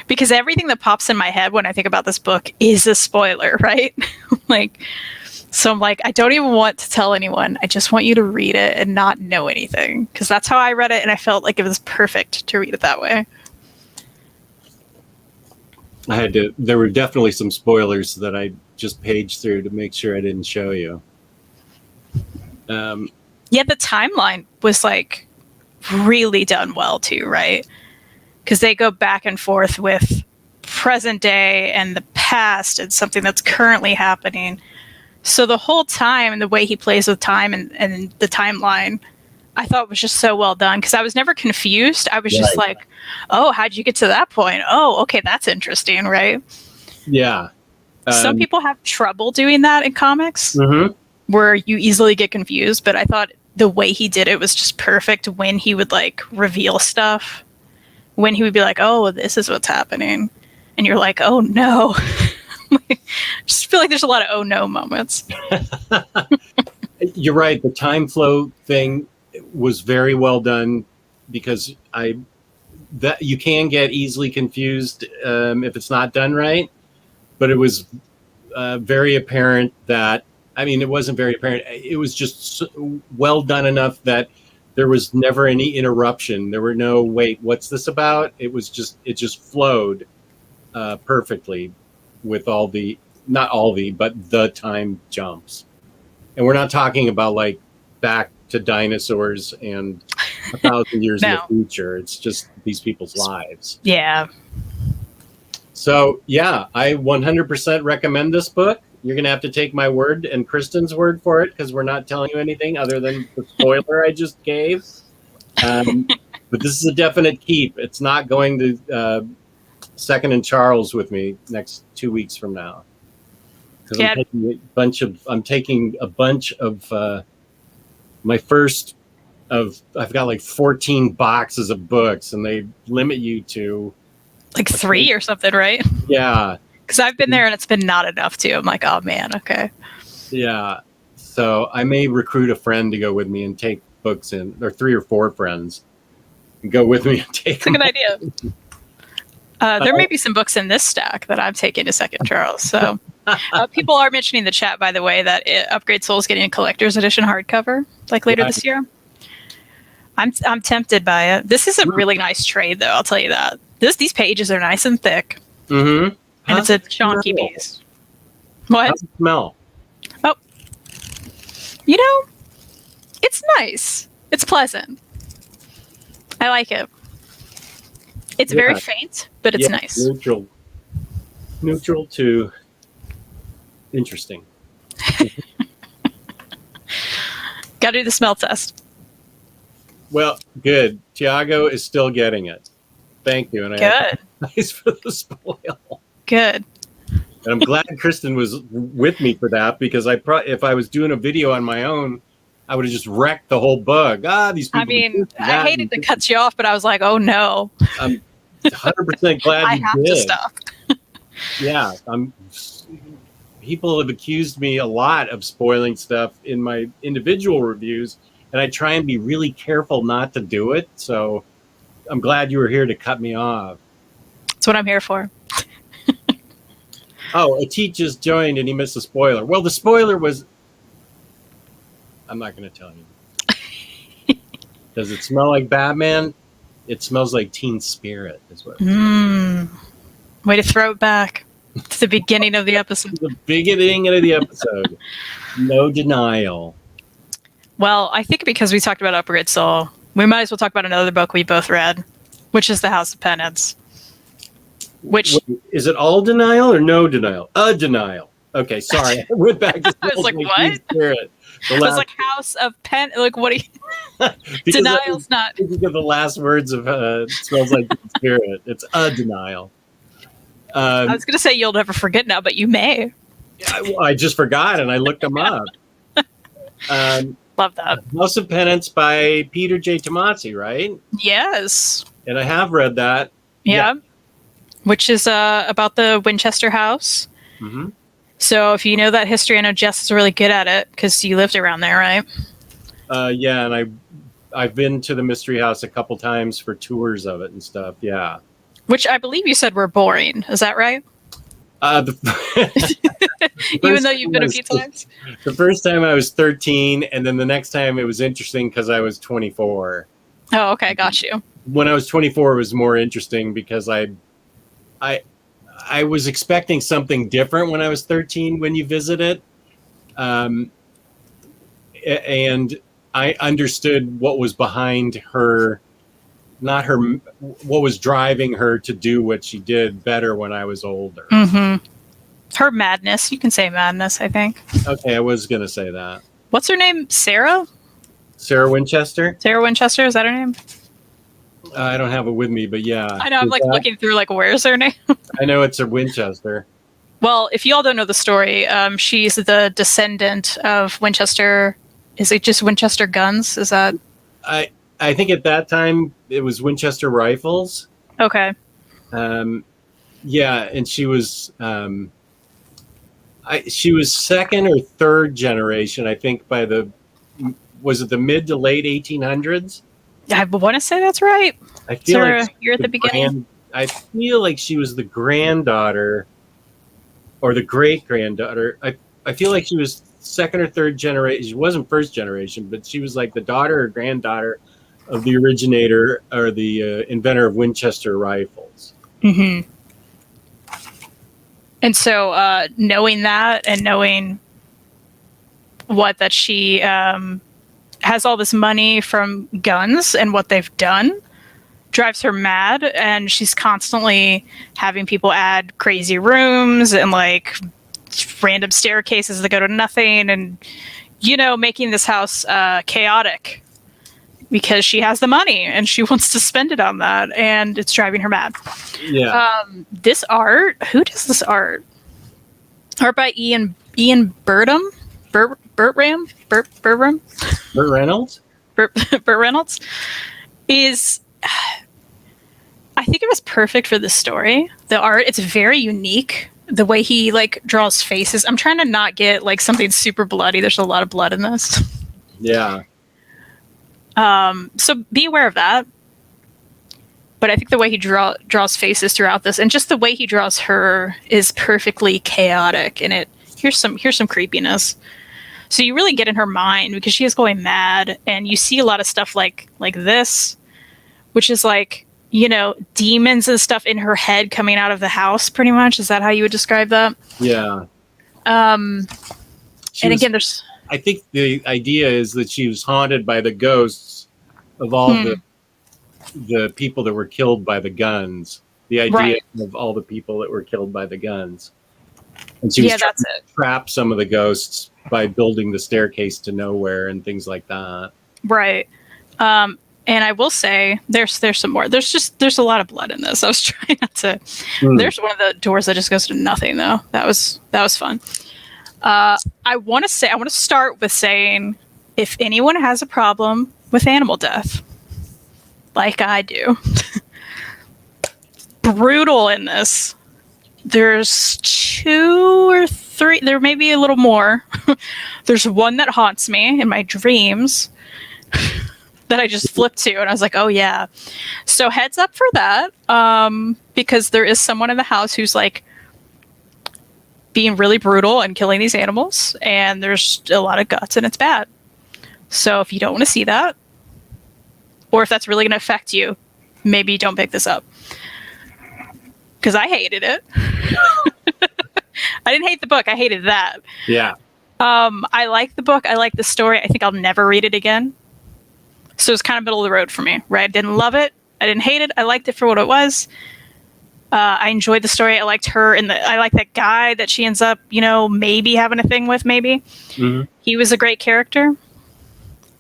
Because everything that pops in my head when I think about this book is a spoiler, right? Like, so I'm like, I don't even want to tell anyone. I just want you to read it and not know anything. Because that's how I read it, and I felt like it was perfect to read it that way. I had to. There were definitely some spoilers that I just paged through to make sure I didn't show you. Yeah, the timeline was like really done well too, right? Because they go back and forth with present day and the past and something that's currently happening. So the whole time, and the way he plays with time and the timeline, I thought was just so well done, because I was never confused. I was just Right. like, oh, how'd you get to that point? Oh, okay, that's interesting, right? Yeah. Some people have trouble doing that in comics, Mm-hmm. where you easily get confused, but I thought the way he did it was just perfect. When he would like reveal stuff, when he would be like, oh, this is what's happening, and you're like, oh no. Just feel like there's a lot of oh no moments. You're right. The time flow thing was very well done, because that you can get easily confused if it's not done right. But it was very apparent that, I mean, it wasn't very apparent. It was just well done enough that there was never any interruption. There were no, wait, what's this about? It just flowed perfectly with not all but the time jumps. And we're not talking about like back to dinosaurs and 1,000 years in the No. future. It's just these people's lives. Yeah. So yeah, I 100% recommend this book. You're going to have to take my word and Kristen's word for it, because we're not telling you anything other than the spoiler I just gave. But this is a definite keep. It's not going to Second and Charles with me next 2 weeks from now. Because Yeah. I'm taking a bunch of my first of, I've got like 14 boxes of books, and they limit you to Like 3 or something, right? yeah. Because I've been there and it's been not enough too. I'm like, oh man, okay. Yeah. So I may recruit a friend to go with me and take books in, or 3 or 4 friends, and go with me and take It's a them. good idea. There may be some books in this stack that I'm taking to second, Charles. So people are mentioning in the chat, by the way, that Upgrade Soul is getting a collector's edition hardcover like later this year. I'm tempted by it. This is a really nice trade, though. I'll tell you that. These pages are nice and thick. Mm-hmm. And it's a chunky piece. What? How's it smell? Oh, you know, it's nice. It's pleasant. I like it. It's very faint, but it's nice. Neutral to interesting. Got to do the smell test. Well, good. Tiago is still getting it. Thank you. And good. Nice for the spoil. Good. And I'm glad Kristen was with me for that, because if I was doing a video on my own, I would have just wrecked the whole bug. These people. I mean, I hated to cut you off, but I was like, oh no. I'm 100% glad you have did. to stop. Yeah. People have accused me a lot of spoiling stuff in my individual reviews, and I try and be really careful not to do it. So I'm glad you were here to cut me off. That's what I'm here for. Oh, Atit just joined and he missed a spoiler. Well, the spoiler was... I'm not going to tell you. Does it smell like Batman? It smells like Teen Spirit. Is what. Way to throw it back to the beginning of the episode. The beginning of the episode. No denial. Well, I think because we talked about Upgrade Soul, we might as well talk about another book we both read, which is The House of Penance. Which Wait, is it all denial or no denial? A denial. Okay, sorry. I went back to I was like, what? Spirit. It was like House of Pen. Like, what do you... Denial's not... Think of the last words of smells like Teen Spirit. It's a denial. I was going to say you'll never forget now, but you may. I just forgot and I looked them up. Love that. House of Penance by Peter J. Tomasi, right? Yes. And I have read that. Yeah. Which is about the Winchester house. Mm-hmm. So if you know that history, I know Jess is really good at it because you lived around there, right? Yeah, and I've been to the Mystery House a couple times for tours of it and stuff. Yeah. Which I believe you said were boring. Is that right? Even though you've been a few times? The first time I was 13, and then the next time it was interesting because I was 24. Oh, okay. Got you. When I was 24, it was more interesting because I was expecting something different when I was 13 when you visit it. And I understood what was behind her, what was driving her to do what she did better when I was older. Mm-hmm. Her madness. You can say madness, I think. Okay, I was going to say that. What's her name? Sarah? Sarah Winchester? Sarah Winchester, is that her name? I don't have it with me, but yeah. I know, I'm like looking through like, where's her name? I know it's a Winchester. Well, if you all don't know the story, she's the descendant of Winchester. Is it just Winchester guns? Is that? I think at that time it was Winchester rifles. Okay. Yeah, and she was second or third generation, I think, was it the mid to late 1800s? I want to say that's right. I feel like you're at the beginning. I feel like she was the granddaughter or the great granddaughter. I feel like she was second or third generation. She wasn't first generation, but she was like the daughter or granddaughter of the originator or the inventor of Winchester rifles. Mm-hmm. And so knowing that and knowing that she has all this money from guns and what they've done drives her mad, and she's constantly having people add crazy rooms and like random staircases that go to nothing, and making this house chaotic because she has the money and she wants to spend it on that, and it's driving her mad. Yeah. This art, who does this art? Art by Ian Burtham? Burt Reynolds? Burt Reynolds is, I think it was perfect for this story. The art, it's very unique. The way he like draws faces. I'm trying to not get like something super bloody. There's a lot of blood in this. Yeah. So be aware of that. But I think the way he draws faces throughout this, and just the way he draws her, is perfectly chaotic. And here's some creepiness. So you really get in her mind because she is going mad, and you see a lot of stuff like this, which is like, you know, demons and stuff in her head coming out of the house. Pretty much, is that how you would describe that? Yeah. And again, there's. I think the idea is that she was haunted by the ghosts of all the people that were killed by the guns. The idea of all the people that were killed by the guns. And she was trying to trap some of the ghosts by building the staircase to nowhere and things like that. Right. And I will say there's some more. There's a lot of blood in this. I was trying not to. There's one of the doors that just goes to nothing though. That was fun. I want to start with saying, if anyone has a problem with animal death, like I do, brutal in this. There's 2 or 3, there may be a little more. There's one that haunts me in my dreams that I just flipped to, and I was like, oh yeah. So heads up for that, because there is someone in the house who's like being really brutal and killing these animals, and there's a lot of guts, and it's bad. So if you don't want to see that, or if that's really going to affect you, maybe don't pick this up. Because I hated it. I didn't hate the book. I hated that. Yeah. I like the book. I like the story. I think I'll never read it again. So it's kind of middle of the road for me, right? I didn't love it. I didn't hate it. I liked it for what it was. I enjoyed the story. I liked her, and I like that guy that she ends up, you know, maybe having a thing with. Maybe he was a great character.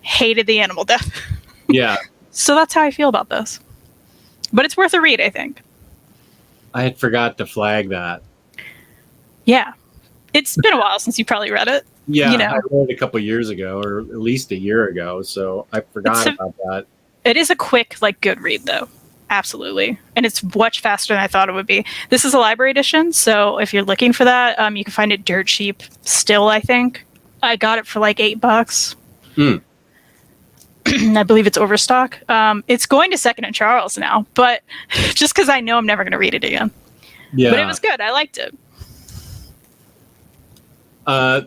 Hated the animal death. Yeah. So that's how I feel about this. But it's worth a read, I think. I had forgot to flag that. Yeah. It's been a while since you probably read it. Yeah, you know. I read it a couple years ago, or at least a year ago, so I forgot about that. It is a quick, like, good read, though. Absolutely. And it's much faster than I thought it would be. This is a library edition, so if you're looking for that, you can find it dirt cheap still, I think. I got it for like $8. I believe it's overstock. It's going to Second and Charles now, but just because I know I'm never going to read it again. Yeah. But it was good. I liked it.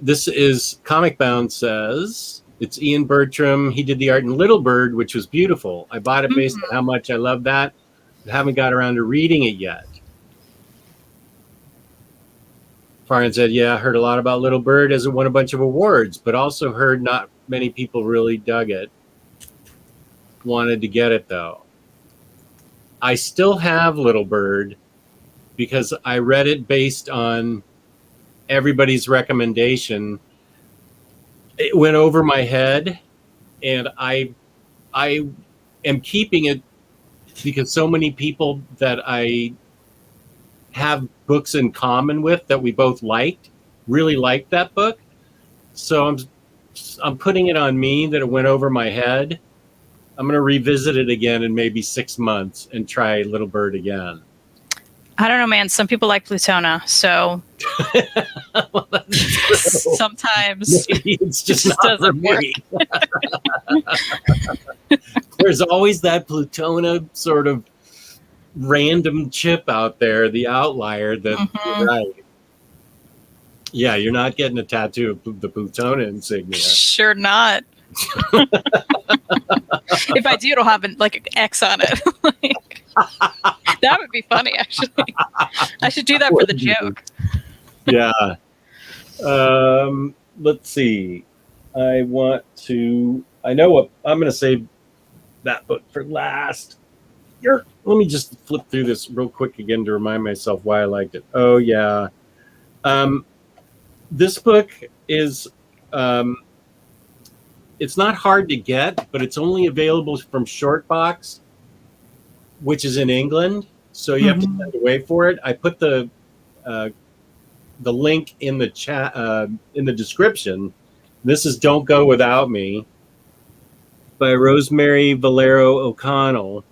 This is Comic Bound says, it's Ian Bertram. He did the art in Little Bird, which was beautiful. I bought it based on how much I love that. I haven't got around to reading it yet. Farhan said, yeah, I heard a lot about Little Bird as it won a bunch of awards, but also heard not many people really dug it. Wanted to get it, though. I still have Little Bird because I read it based on everybody's recommendation. It went over my head, and I am keeping it because so many people that I have books in common with that we both liked really liked that book. So I'm putting it on me that it went over my head. I'm going to revisit it again in maybe 6 months and try Little Bird again. I don't know, man. Some people like Plutona, so well, sometimes maybe it's just not doesn't for me. There's always that Plutona sort of random chip out there, the outlier that you're right. Yeah, you're not getting a tattoo of the Plutona insignia. Sure not. If I do, it'll have like an X on it. That would be funny, actually. I should do that for the joke. Yeah. Let's see. I know what I'm going to save that book for last. Let me just flip through this real quick again to remind myself why I liked it. Oh, yeah. This book is, it's not hard to get, but it's only available from Shortbox, which is in England. So you have to send away for it. I put the link in the chat, in the description. This is Don't Go Without Me by Rosemary Valero O'Connell.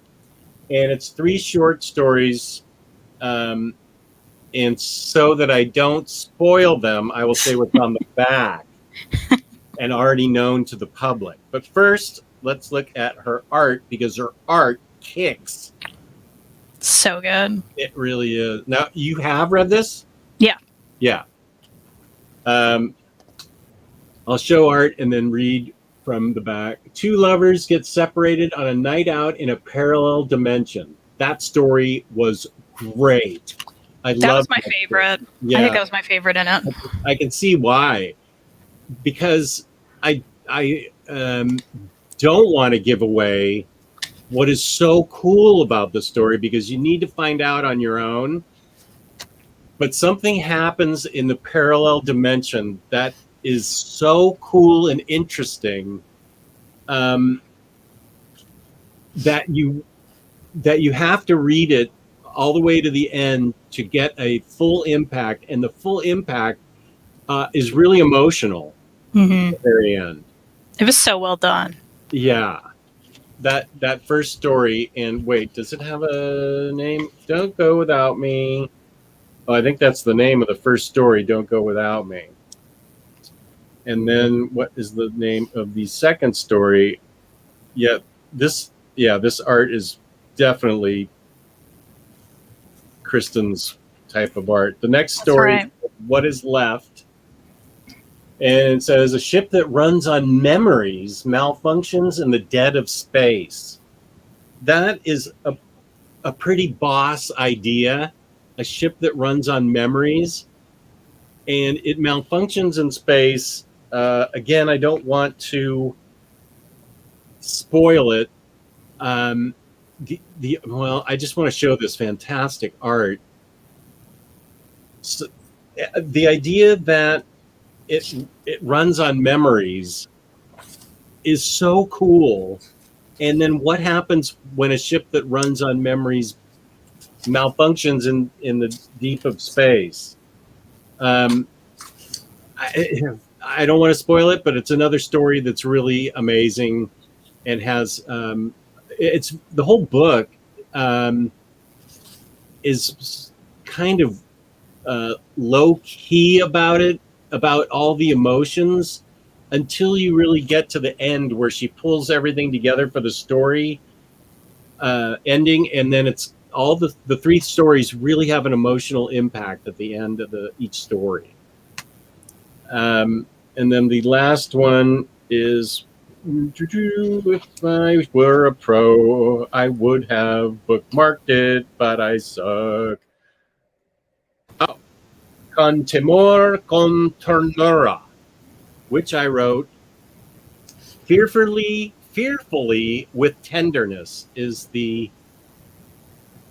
And it's 3 short stories. And so that I don't spoil them, I will say what's on the back and already known to the public. But first, let's look at her art, because her art kicks. So good. It really is. Now, you have read this? Yeah. Yeah. I'll show art and then read from the back. Two lovers get separated on a night out in a parallel dimension. That story was great. That was my favorite. Yeah. I think that was my favorite in it. I can see why. Because I don't want to give away what is so cool about the story, because you need to find out on your own. But something happens in the parallel dimension that is so cool and interesting, that you have to read it all the way to the end to get a full impact. And the full impact is really emotional at the very end. It was so well done. Yeah. That first story, and wait, does it have a name? Don't Go Without Me. Oh, I think that's the name of the first story, Don't Go Without Me. And then what is the name of the second story? This art is definitely Kristen's type of art. The next story, right. What Is Left. And it says, a ship that runs on memories malfunctions in the dead of space. That is a pretty boss idea. A ship that runs on memories, and it malfunctions in space. Again, I don't want to spoil it. Well, I just want to show this fantastic art. So, the idea that it runs on memories is so cool. And then what happens when a ship that runs on memories malfunctions in the deep of space? I don't want to spoil it, but it's another story that's really amazing, and has it's the whole book is kind of low key about all the emotions, until you really get to the end where she pulls everything together for the story ending, and then it's all the three stories really have an emotional impact at the end of each story. And then the last one is, if I were a pro, I would have bookmarked it, but I suck. Oh, Con Temor con Ternura, which I wrote. Fearfully with tenderness is the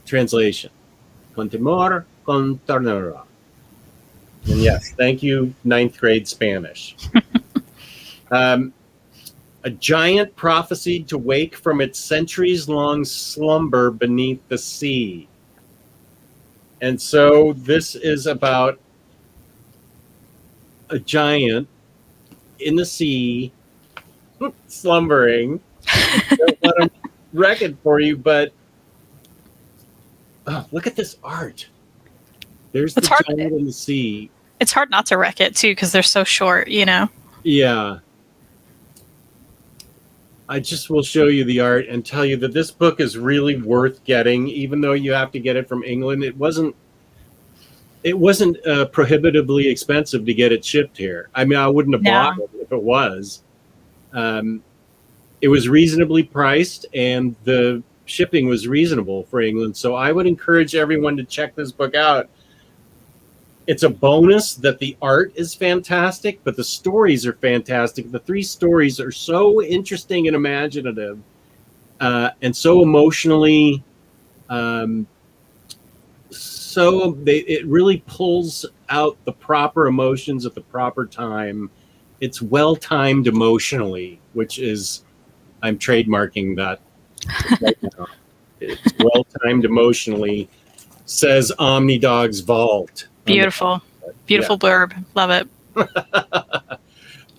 translation. Con temor, con ternura. And yes, thank you, 9th grade Spanish. A giant prophesied to wake from its centuries-long slumber beneath the sea. And so this is about a giant in the sea slumbering. Don't let them wreck it for you, but look at this art. There's the giant in the sea. It's hard not to wreck it too, because they're so short, you know? Yeah. I just will show you the art and tell you that this book is really worth getting, even though you have to get it from England. It wasn't prohibitively expensive to get it shipped here. I mean, I wouldn't have bought it if it was. It was reasonably priced, and the shipping was reasonable for England. So I would encourage everyone to check this book out. It's a bonus that the art is fantastic, but the stories are fantastic. The three stories are so interesting and imaginative, and so emotionally. It really pulls out the proper emotions at the proper time. It's well-timed emotionally, which is, I'm trademarking that right now. It's well-timed emotionally, says OmniDog's Vault. Beautiful. Beautiful blurb. Love it.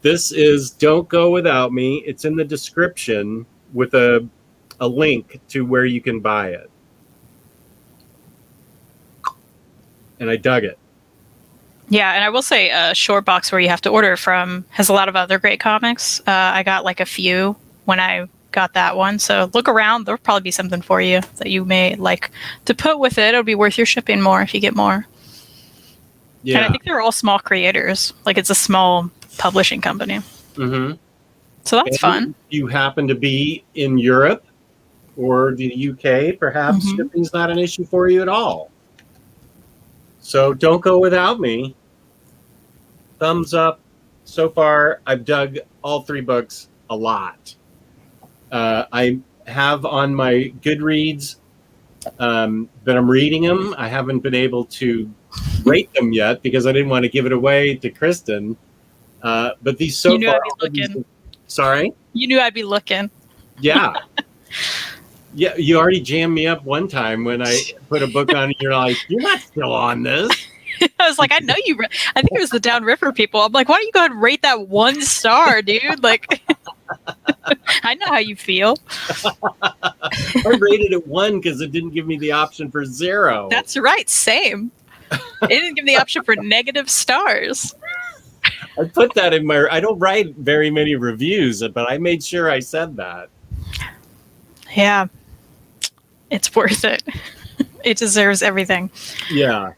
This is Don't Go Without Me. It's in the description with a link to where you can buy it. And I dug it. Yeah, and I will say Short Box, where you have to order from, has a lot of other great comics. I got like a few when I got that one. So look around. There'll probably be something for you that you may like to put with it. It'll be worth your shipping more if you get more. Yeah. And I think they're all small creators. Like it's a small publishing company. Mm-hmm. So that's fun. If you happen to be in Europe or the UK, perhaps shipping's not an issue for you at all. So don't go without me. Thumbs up. So far, I've dug all 3 books a lot. I have on my Goodreads that I'm reading them. I haven't been able to rate them yet because I didn't want to give it away to Kristen. But these so far... I'd be looking. Sorry? You knew I'd be looking. Yeah. Yeah, you already jammed me up one time when I put a book on and you're like, you're not still on this. I was like, I know you. I think it was the Downriver people. I'm like, why don't you go ahead and rate that 1 star, dude? Like, I know how you feel. I rated it 1 because it didn't give me the option for 0. That's right. Same. It didn't give me the option for negative stars. I put that in my... I don't write very many reviews, but I made sure I said that. Yeah. It's worth it. It deserves everything. Yeah.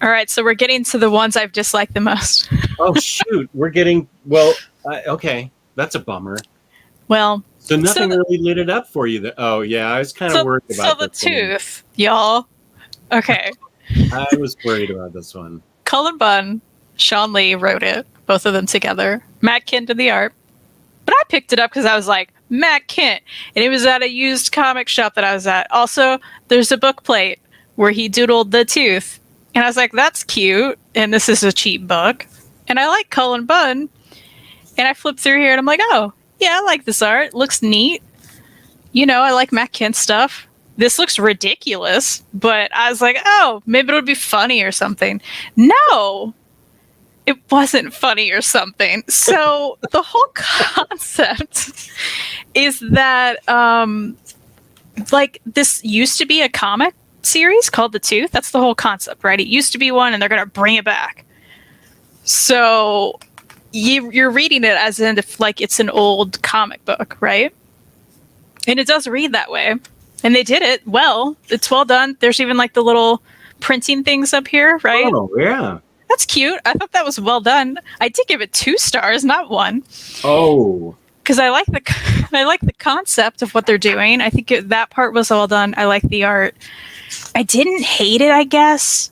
All right, so we're getting to the ones I've disliked the most. Oh, shoot. We're getting... Well, okay. That's a bummer. Well... So nothing really lit it up for you. Oh, yeah. I was kind of worried about this. So the tooth, y'all. Okay. I was worried about this one. Cullen Bunn, Sean Lee wrote it. Both of them together. Matt Kent did the art. But I picked it up because I was like, Matt Kent. And it was at a used comic shop that I was at. Also, there's a book plate where he doodled the tooth. And I was like, that's cute. And this is a cheap book. And I like Cullen Bunn. And I flipped through here and I'm like, oh, yeah, I like this art. It looks neat. You know, I like Matt Kent stuff. This looks ridiculous. But I was like, oh, maybe it'll be funny or something. No, it wasn't funny or something. So the whole concept is that, like, this used to be a comic series called The Tooth. That's the whole concept, right? It used to be one and they're going to bring it back. So you're reading it as if like it's an old comic book, right? And it does read that way. And they did it well. It's well done. There's even like the little printing things up here, right? Oh, yeah. That's cute. I thought that was well done. I did give it 2 stars, not 1. Oh. Because I like the concept of what they're doing. I think that part was well done. I like the art. I didn't hate it, I guess.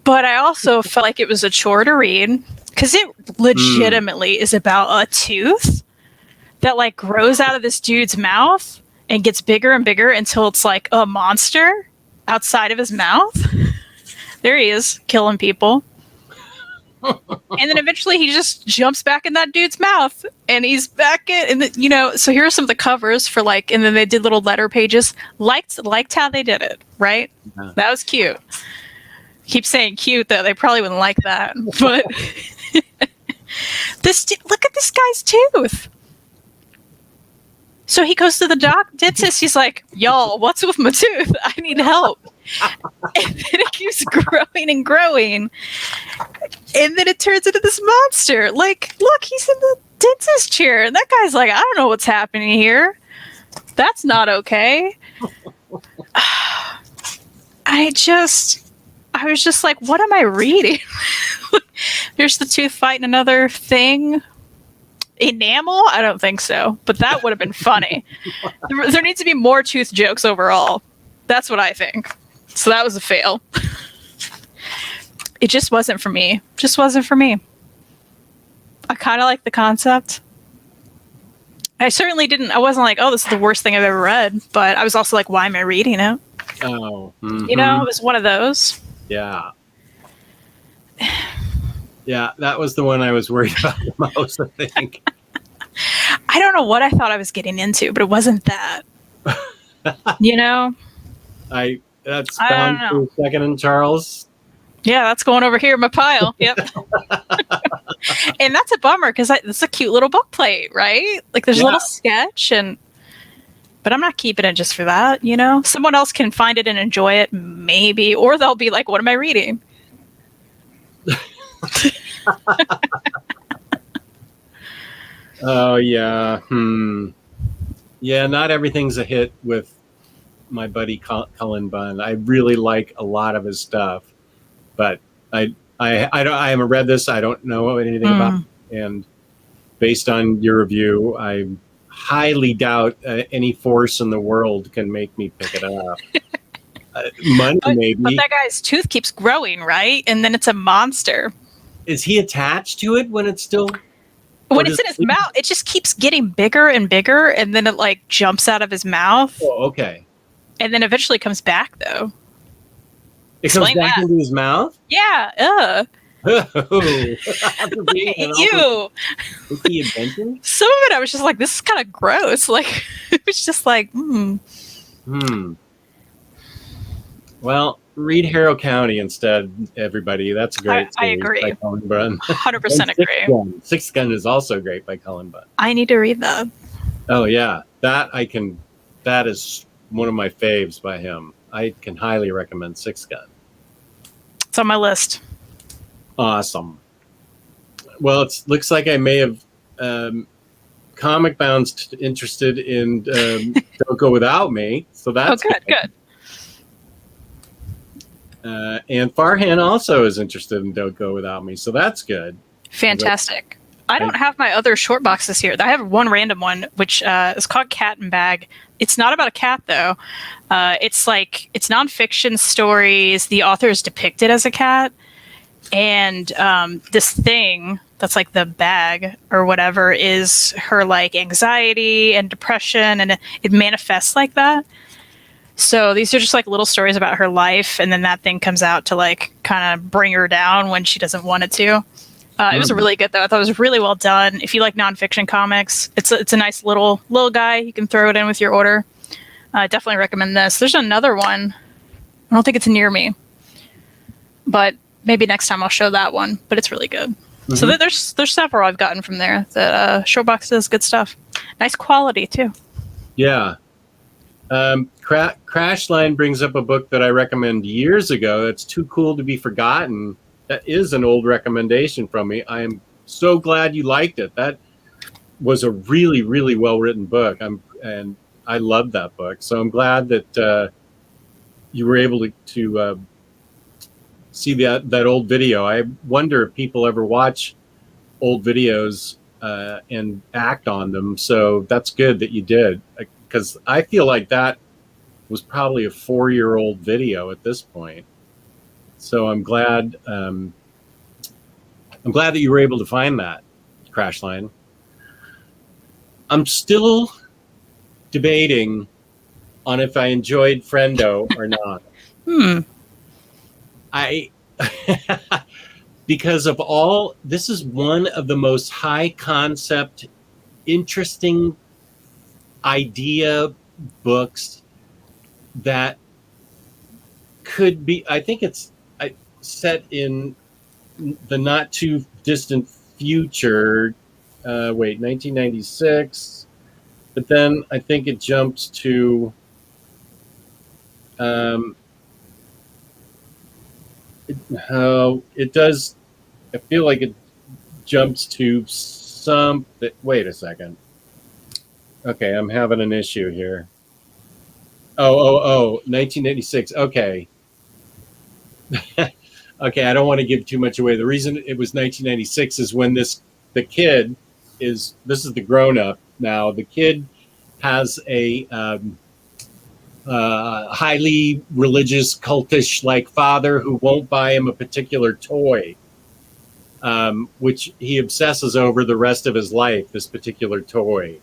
But I also felt like it was a chore to read because it legitimately is about a tooth that like grows out of this dude's mouth and gets bigger and bigger until it's like a monster outside of his mouth. There he is, killing people. And then eventually he just jumps back in that dude's mouth and he's back in, and you know, so here are some of the covers for like, and then they did little letter pages. Liked how they did it, right? Yeah. That was cute. Keep saying cute though, they probably wouldn't like that. But look at this guy's tooth. So he goes to the dentist. He's like, y'all, what's with my tooth? I need help. And then it keeps growing and growing. And then it turns into this monster. Like, look, he's in the dentist chair. And that guy's like, I don't know what's happening here. That's not okay. I was just like, what am I reading? There's the tooth fighting another thing. Enamel? I don't think so. But that would have been funny. There needs to be more tooth jokes overall. That's what I think. So that was a fail. It just wasn't for me. I kind of like the concept. I certainly didn't. I wasn't like, oh, this is the worst thing I've ever read. But I was also like, why am I reading it? Oh. Mm-hmm. You know, it was one of those. Yeah. Yeah, that was the one I was worried about the most, I think. I don't know what I thought I was getting into, but it wasn't that. You know? That's down to Second and Charles. Yeah, that's going over here in my pile. Yep. And that's a bummer because it's a cute little book plate, right? Like there's a little sketch, but I'm not keeping it just for that, you know? Someone else can find it and enjoy it, maybe, or they'll be like, what am I reading? Oh yeah. Yeah, not everything's a hit with my buddy Cullen Bunn. I really like a lot of his stuff, but I haven't read this. I don't know anything about it. And based on your review, I highly doubt any force in the world can make me pick it up. Money, maybe. But that guy's tooth keeps growing, right? And then it's a monster. Is he attached to it when it's still? When it's in his mouth, it just keeps getting bigger and bigger, and then it like jumps out of his mouth. Oh, okay. And then eventually comes back, though. It comes back into his mouth? Yeah. Oh. Ew. Is he inventing? Some of it, I was just like, this is kind of gross. Like, it was just like, Well, read Harrow County instead, everybody. That's great. I agree. By Cullen Bunn. 100% agree. Sixth Gun is also great by Cullen Bunn. I need to read that. Oh, yeah. That is one of my faves by him. I can highly recommend Sixth Gun. It's on my list. Awesome. Well, it looks like I may have Comic Bound's interested in Don't Go Without Me. So that's good. And Farhan also is interested in Don't Go Without Me. So that's good. Fantastic. I don't have my other short boxes here. I have one random one, which is called Cat and Bag. It's not about a cat, though. It's nonfiction stories. The author is depicted as a cat. And this thing that's like the bag or whatever is her like anxiety and depression, and it manifests like that. So these are just like little stories about her life, and then that thing comes out to like kind of bring her down when she doesn't want it to. It was really good, though. I thought it was really well done. If you like nonfiction comics, it's a nice little guy. You can throw it in with your order. Definitely recommend this. There's another one. I don't think it's near me, but maybe next time I'll show that one. But it's really good. Mm-hmm. So there's several I've gotten from there. The short box is good stuff. Nice quality too. Yeah. Crash Line brings up a book that I recommended years ago. That's Too Cool to Be Forgotten. That is an old recommendation from me. I am so glad you liked it. That was a really, really well-written book. And I loved that book. So I'm glad that you were able to see that old video. I wonder if people ever watch old videos and act on them. So that's good that you did, because I feel like that was probably a 4-year-old video at this point. So I'm glad that you were able to find that, Crash Line. I'm still debating on if I enjoyed Friendo or not. Because of all, this is one of the most high concept, interesting idea books that could be, I think it's set in the not too distant future, 1996, but then I think it jumps to it does. I feel like it jumps to some. Wait a second. Okay, I'm having an issue here. 1986. Okay. Okay, I don't want to give too much away. The reason it was 1996 is when this is the grown up now. The kid has a highly religious, cultish like father who won't buy him a particular toy, which he obsesses over the rest of his life, this particular toy.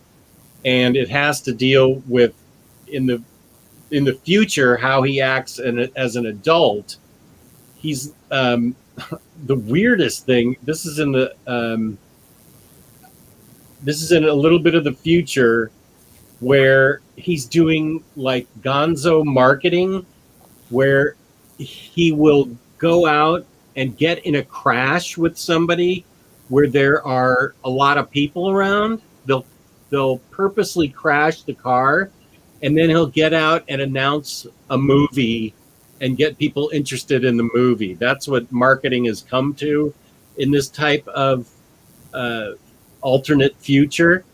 And it has to deal with in the future how he acts as an adult. He's the weirdest thing. This is in a little bit of the future where he's doing like gonzo marketing, where he will go out and get in a crash with somebody where there are a lot of people around. They'll purposely crash the car, and then he'll get out and announce a movie and get people interested in the movie. That's what marketing has come to in this type of alternate future.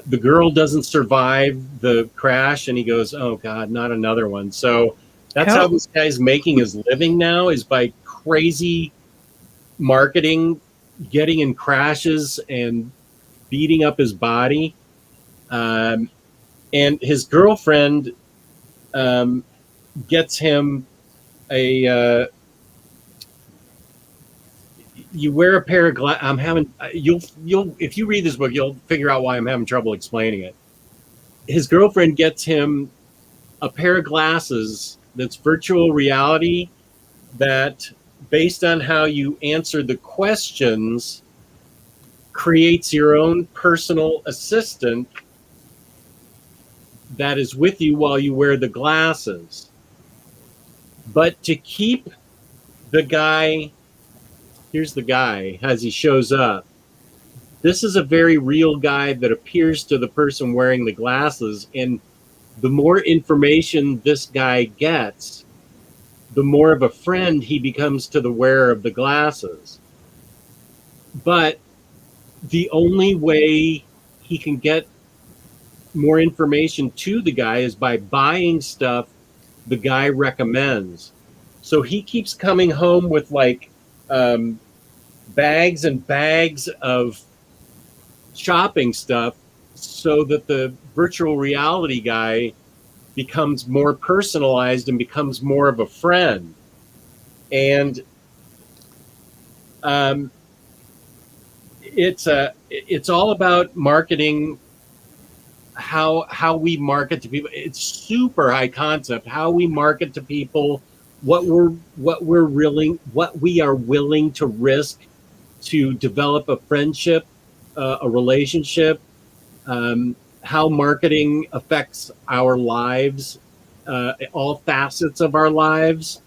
The girl doesn't survive the crash, and he goes, "Oh God, not another one." So that's how this guy's making his living now, is by crazy marketing, getting in crashes and beating up his body. And his girlfriend gets him a. You wear a pair of glasses. I'm having you'll if you read this book, you'll figure out why I'm having trouble explaining it. His girlfriend gets him a pair of glasses that's virtual reality, that based on how you answer the questions creates your own personal assistant that is with you while you wear the glasses. But to keep the guy, here's the guy as he shows up. This is a very real guy that appears to the person wearing the glasses, and the more information this guy gets, the more of a friend he becomes to the wearer of the glasses. But the only way he can get more information to the guy is by buying stuff the guy recommends. So he keeps coming home with like bags and bags of shopping stuff so that the virtual reality guy becomes more personalized and becomes more of a friend. And it's all about marketing, how we market to people. It's super high concept, how we market to people, what we are willing to risk to develop a friendship, a relationship, how marketing affects our lives, all facets of our lives.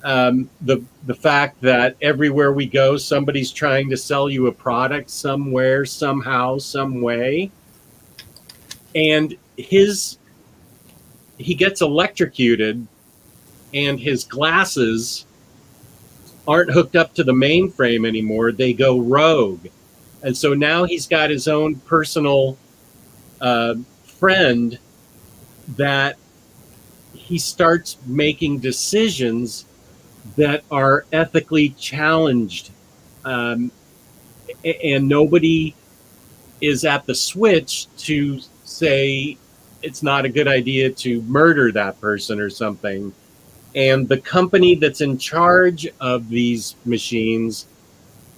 The fact that everywhere we go, somebody's trying to sell you a product somewhere, somehow, some way. And he gets electrocuted, and his glasses aren't hooked up to the mainframe anymore. They go rogue. And so now he's got his own personal friend that he starts making decisions that are ethically challenged. And nobody is at the switch to say it's not a good idea to murder that person or something. And the company that's in charge of these machines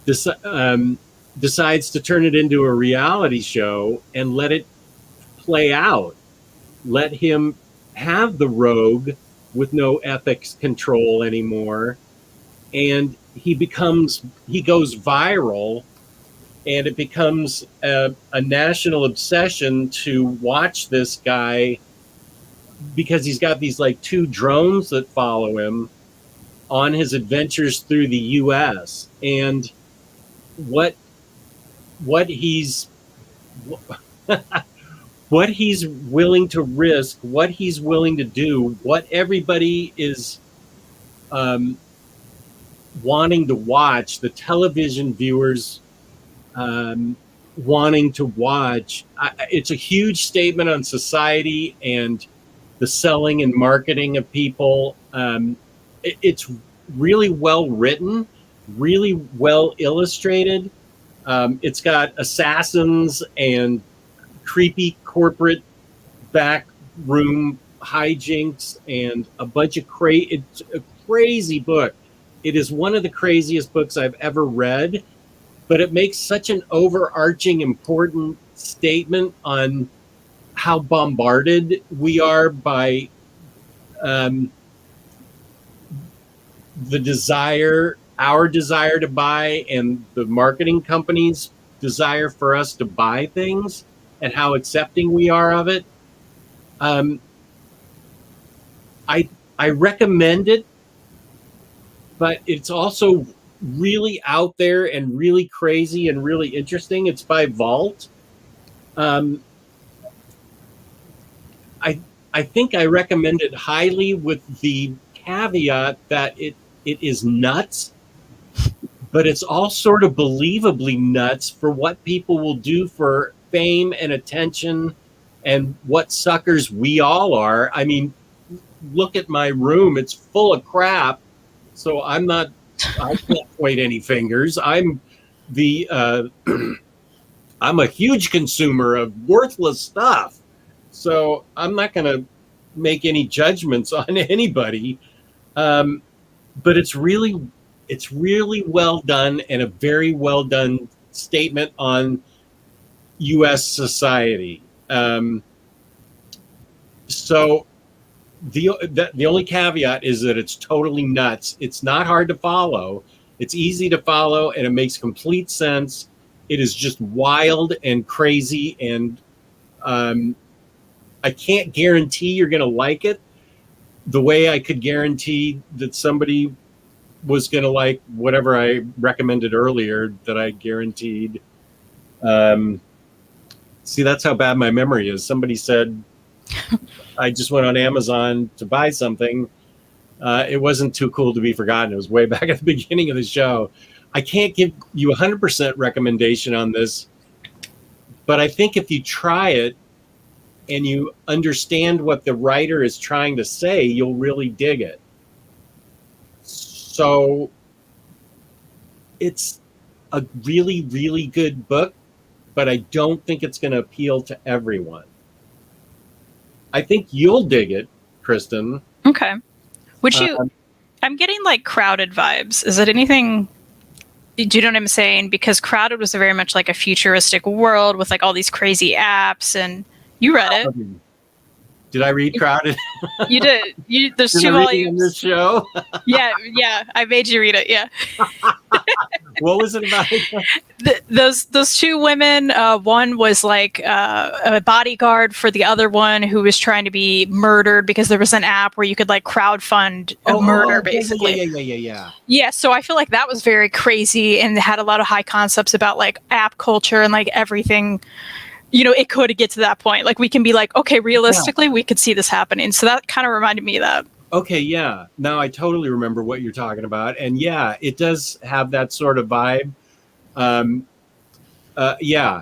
decides to turn it into a reality show and let it play out. Let him have the rogue with no ethics control anymore. And he goes viral, and it becomes a national obsession to watch this guy, because he's got these like 2 drones that follow him on his adventures through the US. And what he's what he's willing to risk, what he's willing to do, what everybody is wanting to watch, the television viewers wanting to watch. It's a huge statement on society and the selling and marketing of people. It's really well written, really well illustrated. It's got assassins and creepy corporate backroom hijinks and a bunch of it's a crazy book. It is one of the craziest books I've ever read, but it makes such an overarching, important statement on how bombarded we are by our desire to buy, and the marketing companies' desire for us to buy things, and how accepting we are of it. I recommend it, but it's also really out there and really crazy and really interesting. It's by Vault. I think I recommend it highly, with the caveat that it is nuts, but it's all sort of believably nuts for what people will do for fame and attention and what suckers we all are. I mean, look at my room. It's full of crap. So I can't point any fingers. I'm I'm a huge consumer of worthless stuff. So I'm not going to make any judgments on anybody. But it's really well done, and a very well done statement on U.S. society. So the only caveat is that it's totally nuts. It's not hard to follow. It's easy to follow, and it makes complete sense. It is just wild and crazy, and I can't guarantee you're going to like it the way I could guarantee that somebody was going to like whatever I recommended earlier that I guaranteed. See, that's how bad my memory is. Somebody said, I just went on Amazon to buy something. It wasn't too cool to be forgotten. It was way back at the beginning of the show. I can't give you 100% recommendation on this, but I think if you try it and you understand what the writer is trying to say, you'll really dig it. So it's a really, really good book, but I don't think it's going to appeal to everyone. I think you'll dig it, Kristen. Okay. Would you? I'm getting like Crowded vibes. Is it anything? Do you know what I'm saying? Because Crowded was very much like a futuristic world with like all these crazy apps, and you read it. Did I read Crowded? You did. There's 2 volumes in this show. Yeah. I made you read it. Yeah. What was it about? Those 2 women. One was like a bodyguard for the other one who was trying to be murdered because there was an app where you could like crowdfund a murder, basically. Yeah. Yeah. So I feel like that was very crazy and had a lot of high concepts about like app culture and like everything. You know, it could get to that point. Like we can be like, okay, realistically, we could see this happening. So that kind of reminded me of that. Okay, yeah. Now I totally remember what you're talking about. And yeah, it does have that sort of vibe. Yeah,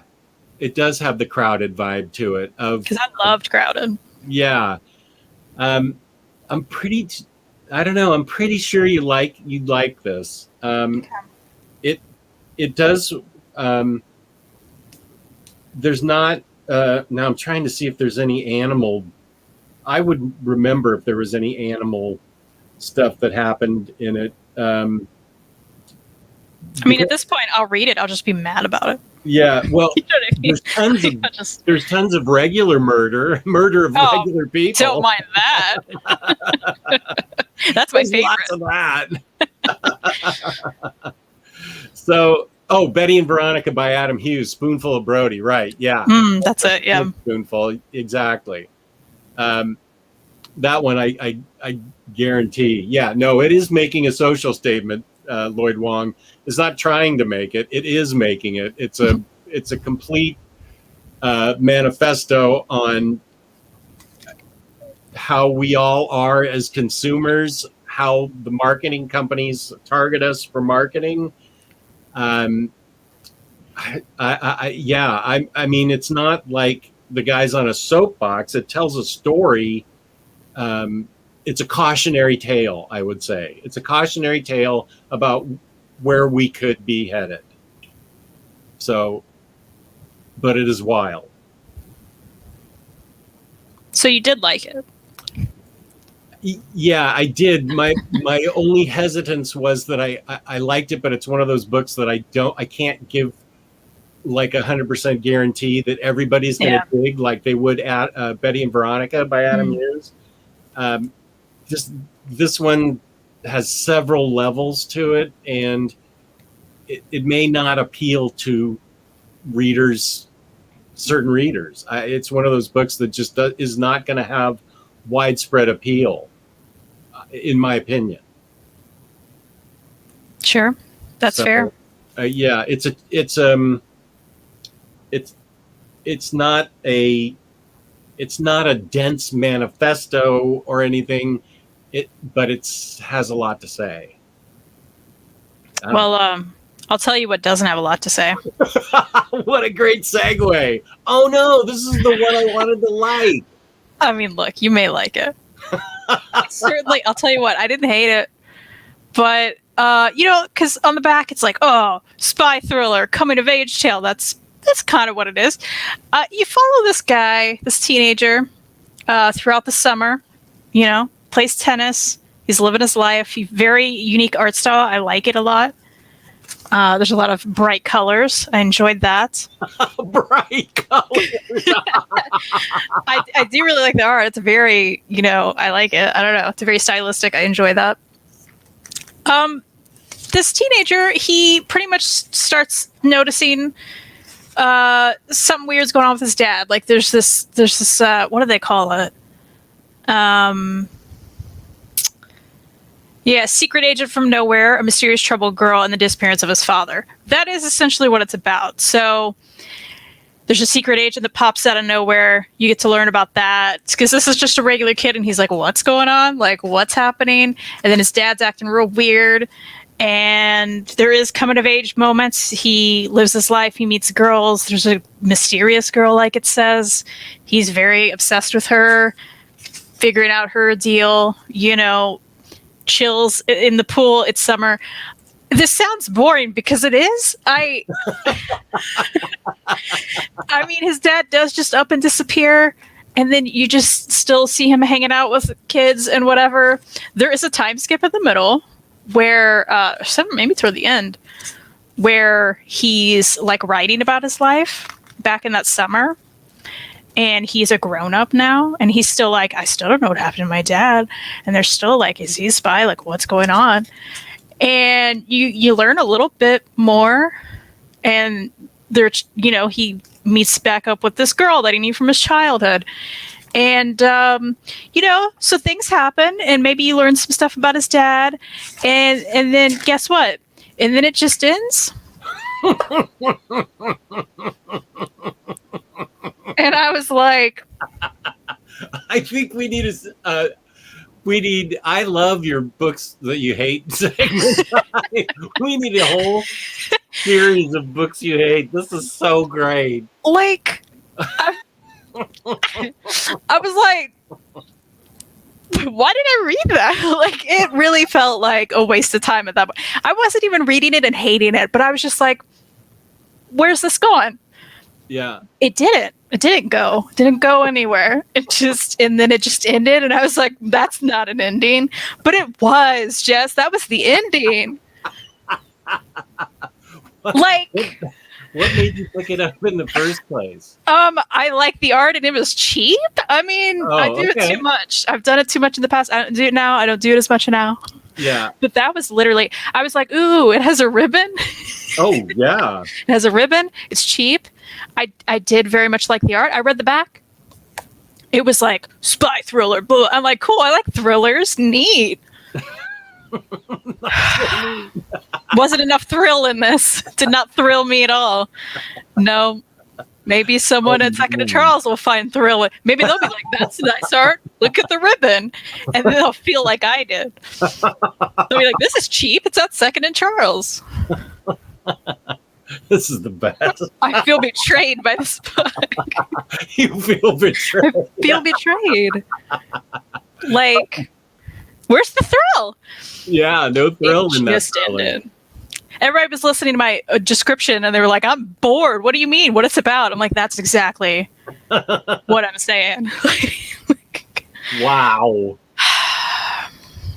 it does have the Crowded vibe to it. Because I loved Crowded. Yeah. I'm pretty sure you'd like this. It does. There's not. Now I'm trying to see if there's any animal. I would remember if there was any animal stuff that happened in it. I mean, at this point, I'll read it. I'll just be mad about it. Yeah, well, You know what I mean? there's tons of regular murder of regular people. Don't mind that. That's my favorite. Lots of that. So. Oh, Betty and Veronica by Adam Hughes, Spoonful of Brody, right? Yeah, that's it. Yeah, Spoonful, exactly. That one, I guarantee. Yeah, no, it is making a social statement. Lloyd Wong is not trying to make it; it is making it. It's a complete manifesto on how we all are as consumers, how the marketing companies target us for marketing. I mean, it's not like the guy's on a soapbox. It tells a story. It's a cautionary tale, I would say. It's a cautionary tale about where we could be headed. So, but it is wild. So you did like it? Yeah, I did. My only hesitance was that I liked it, but it's one of those books that I can't give like 100% guarantee that everybody's going to dig like they would at Betty and Veronica by Adam Hughes. This one has several levels to it, and it may not appeal to certain readers. It's one of those books that just is not going to have widespread appeal, in my opinion. Sure, that's fair. Yeah, it's not a dense manifesto or anything. But it has a lot to say. Well, I'll tell you what doesn't have a lot to say. What a great segue. Oh no, this is the one I wanted to like. I mean, look, you may like it. Certainly, I'll tell you what, I didn't hate it. But, because on the back it's like, oh, spy thriller, coming of age tale. That's kind of what it is. You follow this guy, this teenager, throughout the summer, plays tennis. He's living his life. Very unique art style. I like it a lot. There's a lot of bright colors. I enjoyed that. Bright colors. I do really like the art. It's very, I like it. I don't know. It's very stylistic. I enjoy that. This teenager, he pretty much starts noticing something weird's going on with his dad. Like there's this what do they call it? Secret agent from nowhere, a mysterious troubled girl, and the disappearance of his father. That is essentially what it's about. So there's a secret agent that pops out of nowhere. You get to learn about that because this is just a regular kid, and he's like, "What's going on? Like, what's happening?" And then his dad's acting real weird. And there is coming of age moments. He lives his life. He meets girls. There's a mysterious girl, like it says. He's very obsessed with her, figuring out her deal. Chills in the pool. It's summer. This sounds boring because it is. I mean, his dad does just up and disappear, and then you just still see him hanging out with kids and whatever. There is a time skip in the middle where, maybe toward the end, where he's like writing about his life back in that summer. And he's a grown-up now, and he's still like, I still don't know what happened to my dad. And they're still like, is he a spy? Like, what's going on? And you learn a little bit more, and he meets back up with this girl that he knew from his childhood. And, so things happen, and maybe you learn some stuff about his dad, and then guess what? And then it just ends. And I was like, I think we need I love your books that you hate segment. We need a whole series of books you hate. This is so great. Like, I was like, why did I read that? Like, it really felt like a waste of time at that point. I wasn't even reading it and hating it, but I was just like, where's this going? Yeah. It didn't go anywhere. And then it just ended, and I was like, that's not an ending. But it was, Jess. That was the ending. What made you pick it up in the first place? I like the art, and it was cheap. I mean, I do it too much. I've done it too much in the past. I don't do it now. I don't do it as much now. Yeah. But that was literally, I was like, ooh, it has a ribbon. Oh, yeah. It has a ribbon. It's cheap. I did very much like the art. I read the back. It was like, spy thriller. Blah. I'm like, cool, I like thrillers. Neat. Wasn't enough thrill in this. Did not thrill me at all. No. Maybe someone at Second and Charles will find thrill. Maybe they'll be like, that's nice art. Look at the ribbon. And then they'll feel like I did. They'll be like, this is cheap. It's at Second and Charles. This is the best. I feel betrayed by this book. You feel betrayed. I feel betrayed. Like, where's the thrill? Yeah, no thrill in that. Just ended. Everybody was listening to my description, and they were like, I'm bored. What do you mean? What it's about? I'm like, that's exactly what I'm saying. Wow.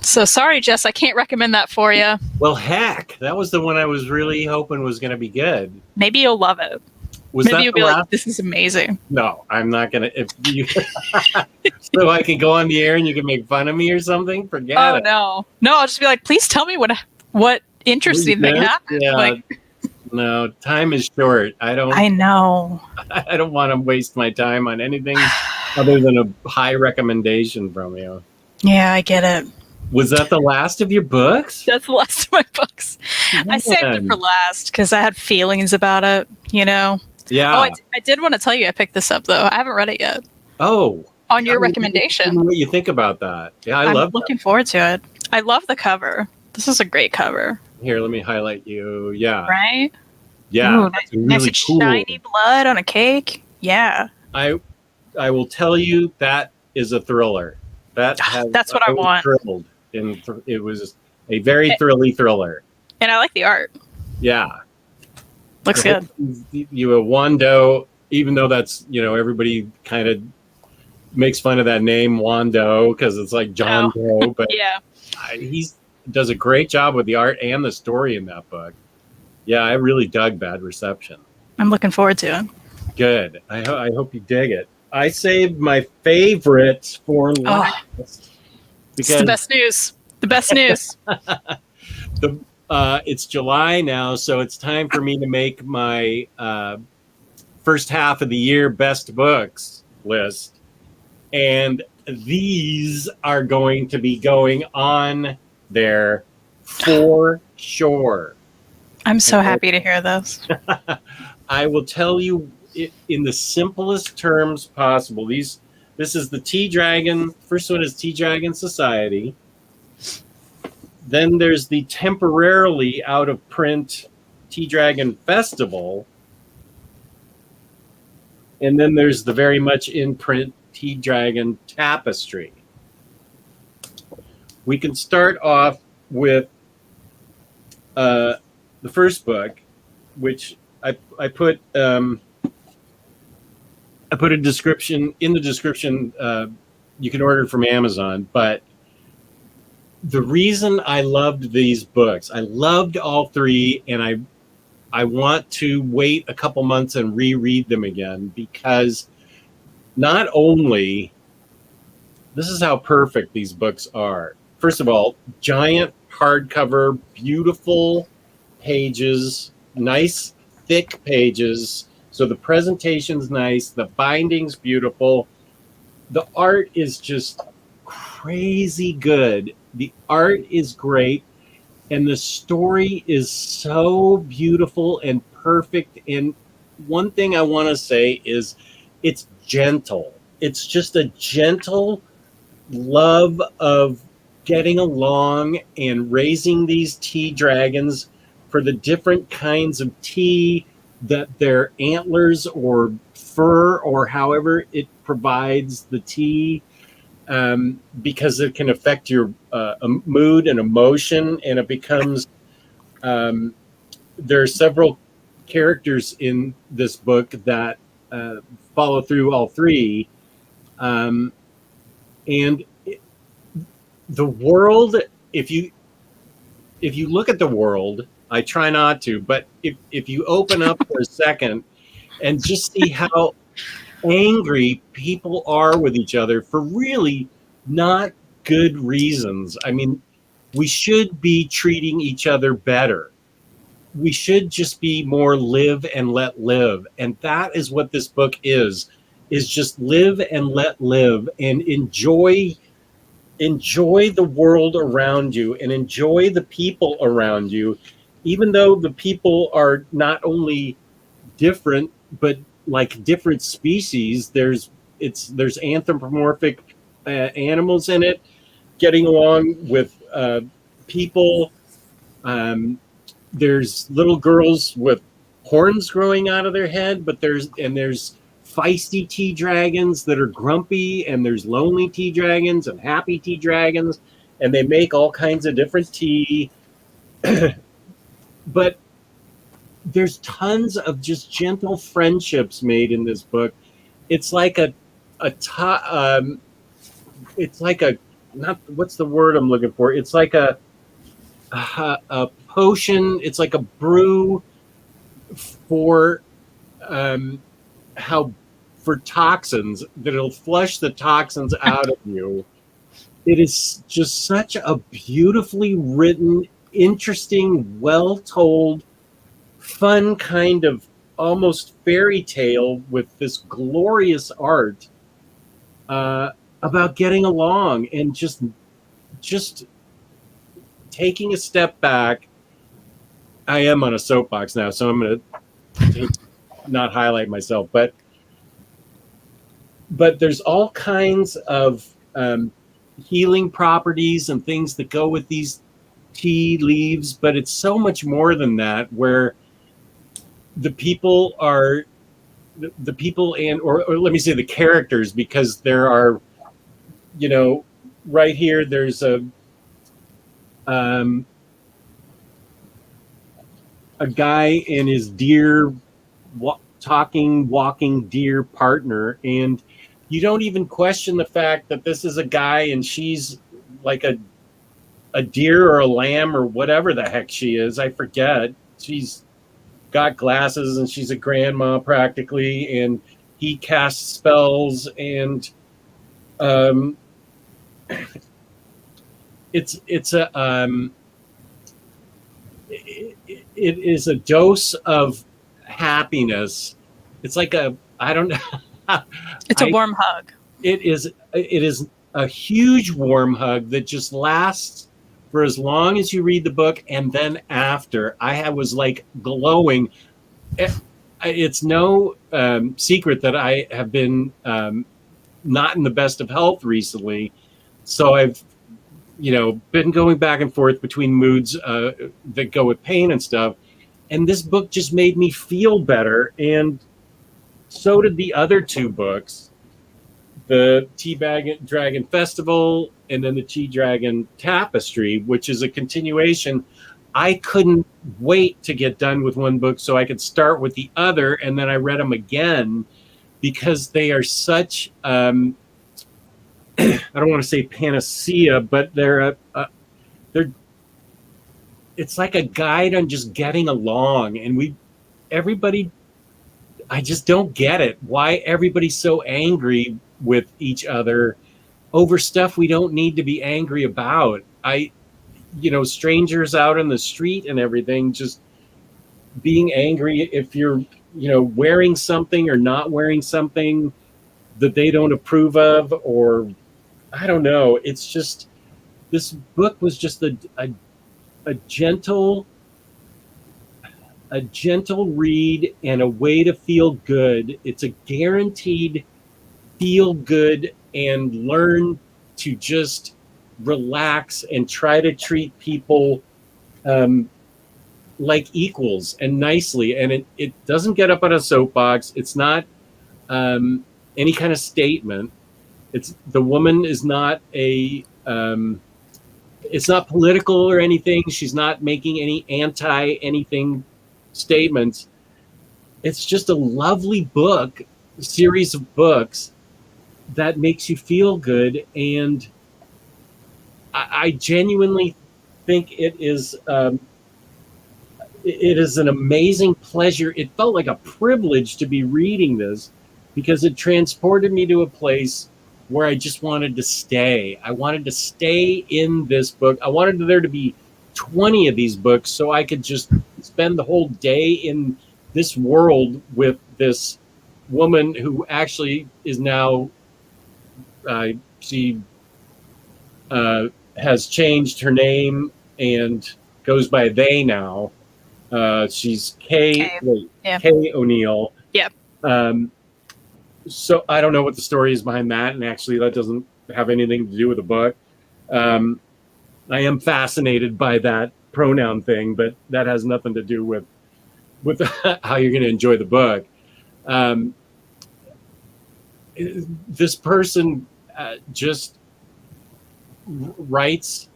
So sorry, Jess, I can't recommend that for you. Well, heck, that was the one I was really hoping was going to be good. Maybe you'll love it. Maybe you'll be like, this is amazing. No, I'm not going to. If you, so I can go on the air and you can make fun of me or something? Forget it. No, I'll just be like, please tell me what interesting thing happened. Yeah. Like, no, time is short. I know. I don't want to waste my time on anything other than a high recommendation from you. Yeah, I get it. Was that the last of your books? That's the last of my books. Man. I saved it for last because I had feelings about it, Yeah. Oh, I did want to tell you I picked this up, though. I haven't read it yet. Oh. On your recommendation. What you think about that? Yeah, I'm looking forward to it. I love the cover. This is a great cover. Here, let me highlight you. Yeah. Right? Yeah. Ooh, It's nice really and cool. shiny blood on a cake. Yeah. I will tell you that is a thriller. That has That's what I was want. thrilled, and it was a very thrilly thriller. And I like the art. Yeah, Looks good. You have Wando, even though that's everybody kind of makes fun of that name Wando because it's like John Doe, but Yeah. he does a great job with the art and the story in that book. Yeah, I really dug Bad Reception. I'm looking forward to it. Good. I hope you dig it. I saved my favorites for last. It's the best news. The best news. It's July now, so it's time for me to make my first half of the year best books list. And these are going to be going on there for sure. I'm so happy to hear this. I will tell you it in the simplest terms possible. This is the Tea Dragon. First one is Tea Dragon Society. Then there's the temporarily out of print Tea Dragon Festival. And then there's the very much in print Tea Dragon Tapestry. We can start off with the first book, which I put a description in the description. You can order it from Amazon, but the reason I loved these books, I loved all three, and I want to wait a couple months and reread them again because not only this is how perfect these books are. First of all, giant hardcover, beautiful pages, nice thick pages. So the presentation's nice, the binding's beautiful. The art is just crazy good. The art is great, and the story is so beautiful and perfect. And one thing I want to say is it's gentle. It's just a gentle love of getting along and raising these tea dragons for the different kinds of tea that their antlers or fur or however it provides the tea, because it can affect your mood and emotion, and it becomes there are several characters in this book that follow through all three, and the world, if you look at the world, I try not to, but if you open up for a second and just see how angry people are with each other for really not good reasons. I mean, we should be treating each other better. We should just be more live and let live. And that is what this book is just live and let live, and enjoy the world around you and enjoy the people around you, even though the people are not only different, but like different species. There's anthropomorphic animals in it, getting along with people. There's little girls with horns growing out of their head, but there's feisty tea dragons that are grumpy, and there's lonely tea dragons and happy tea dragons, and they make all kinds of different tea. But there's tons of just gentle friendships made in this book. It's like it's like a, not, what's the word I'm looking for? It's like a potion. It's like a brew for for toxins, that it'll flush the toxins out of you. It is just such a beautifully written, interesting, well told, fun kind of almost fairy tale with this glorious art about getting along and just taking a step back. I am on a soapbox now, so I'm going to not highlight myself, but there's all kinds of healing properties and things that go with these tea leaves, but it's so much more than that, where the people are the people or let me say the characters, because there are, right here there's a guy and his deer walking deer partner, and you don't even question the fact that this is a guy and she's like a deer or a lamb or whatever the heck she is. I forget. She's got glasses and she's a grandma practically, and he casts spells, and it's it is a dose of happiness. It's like I don't know. It's a warm hug. It is a huge warm hug that just lasts for as long as you read the book, and then after, I was like glowing. It's no secret that I have been not in the best of health recently, so I've been going back and forth between moods that go with pain and stuff, and this book just made me feel better, and so did the other two books, the Tea Dragon Festival and then the Tea Dragon Tapestry, which is a continuation. I couldn't wait to get done with one book so I could start with the other, and then I read them again because they are such I don't want to say panacea, but they're it's like a guide on just getting along, and everybody, I just don't get it, why everybody's so angry with each other over stuff we don't need to be angry about. Strangers out in the street and everything, just being angry if you're, wearing something or not wearing something that they don't approve of, or I don't know. It's just, this book was just a gentle read and a way to feel good. It's a guaranteed feel good and learn to just relax and try to treat people like equals and nicely. And it doesn't get up on a soapbox. It's not any kind of statement. The woman is not it's not political or anything. She's not making any anything statements. It's just a lovely series of books that makes you feel good, and I genuinely think it is an amazing pleasure. It felt like a privilege to be reading this, because it transported me to a place where I just wanted to stay. I wanted to stay in this book. I wanted there to be 20 of these books so I could just spend the whole day in this world with this woman who actually is now, she has changed her name and goes by they now. She's Kay O'Neill. Yeah. So I don't know what the story is behind that, and actually that doesn't have anything to do with the book. I am fascinated by that pronoun thing, but that has nothing to do with how you're going to enjoy the book. This person just writes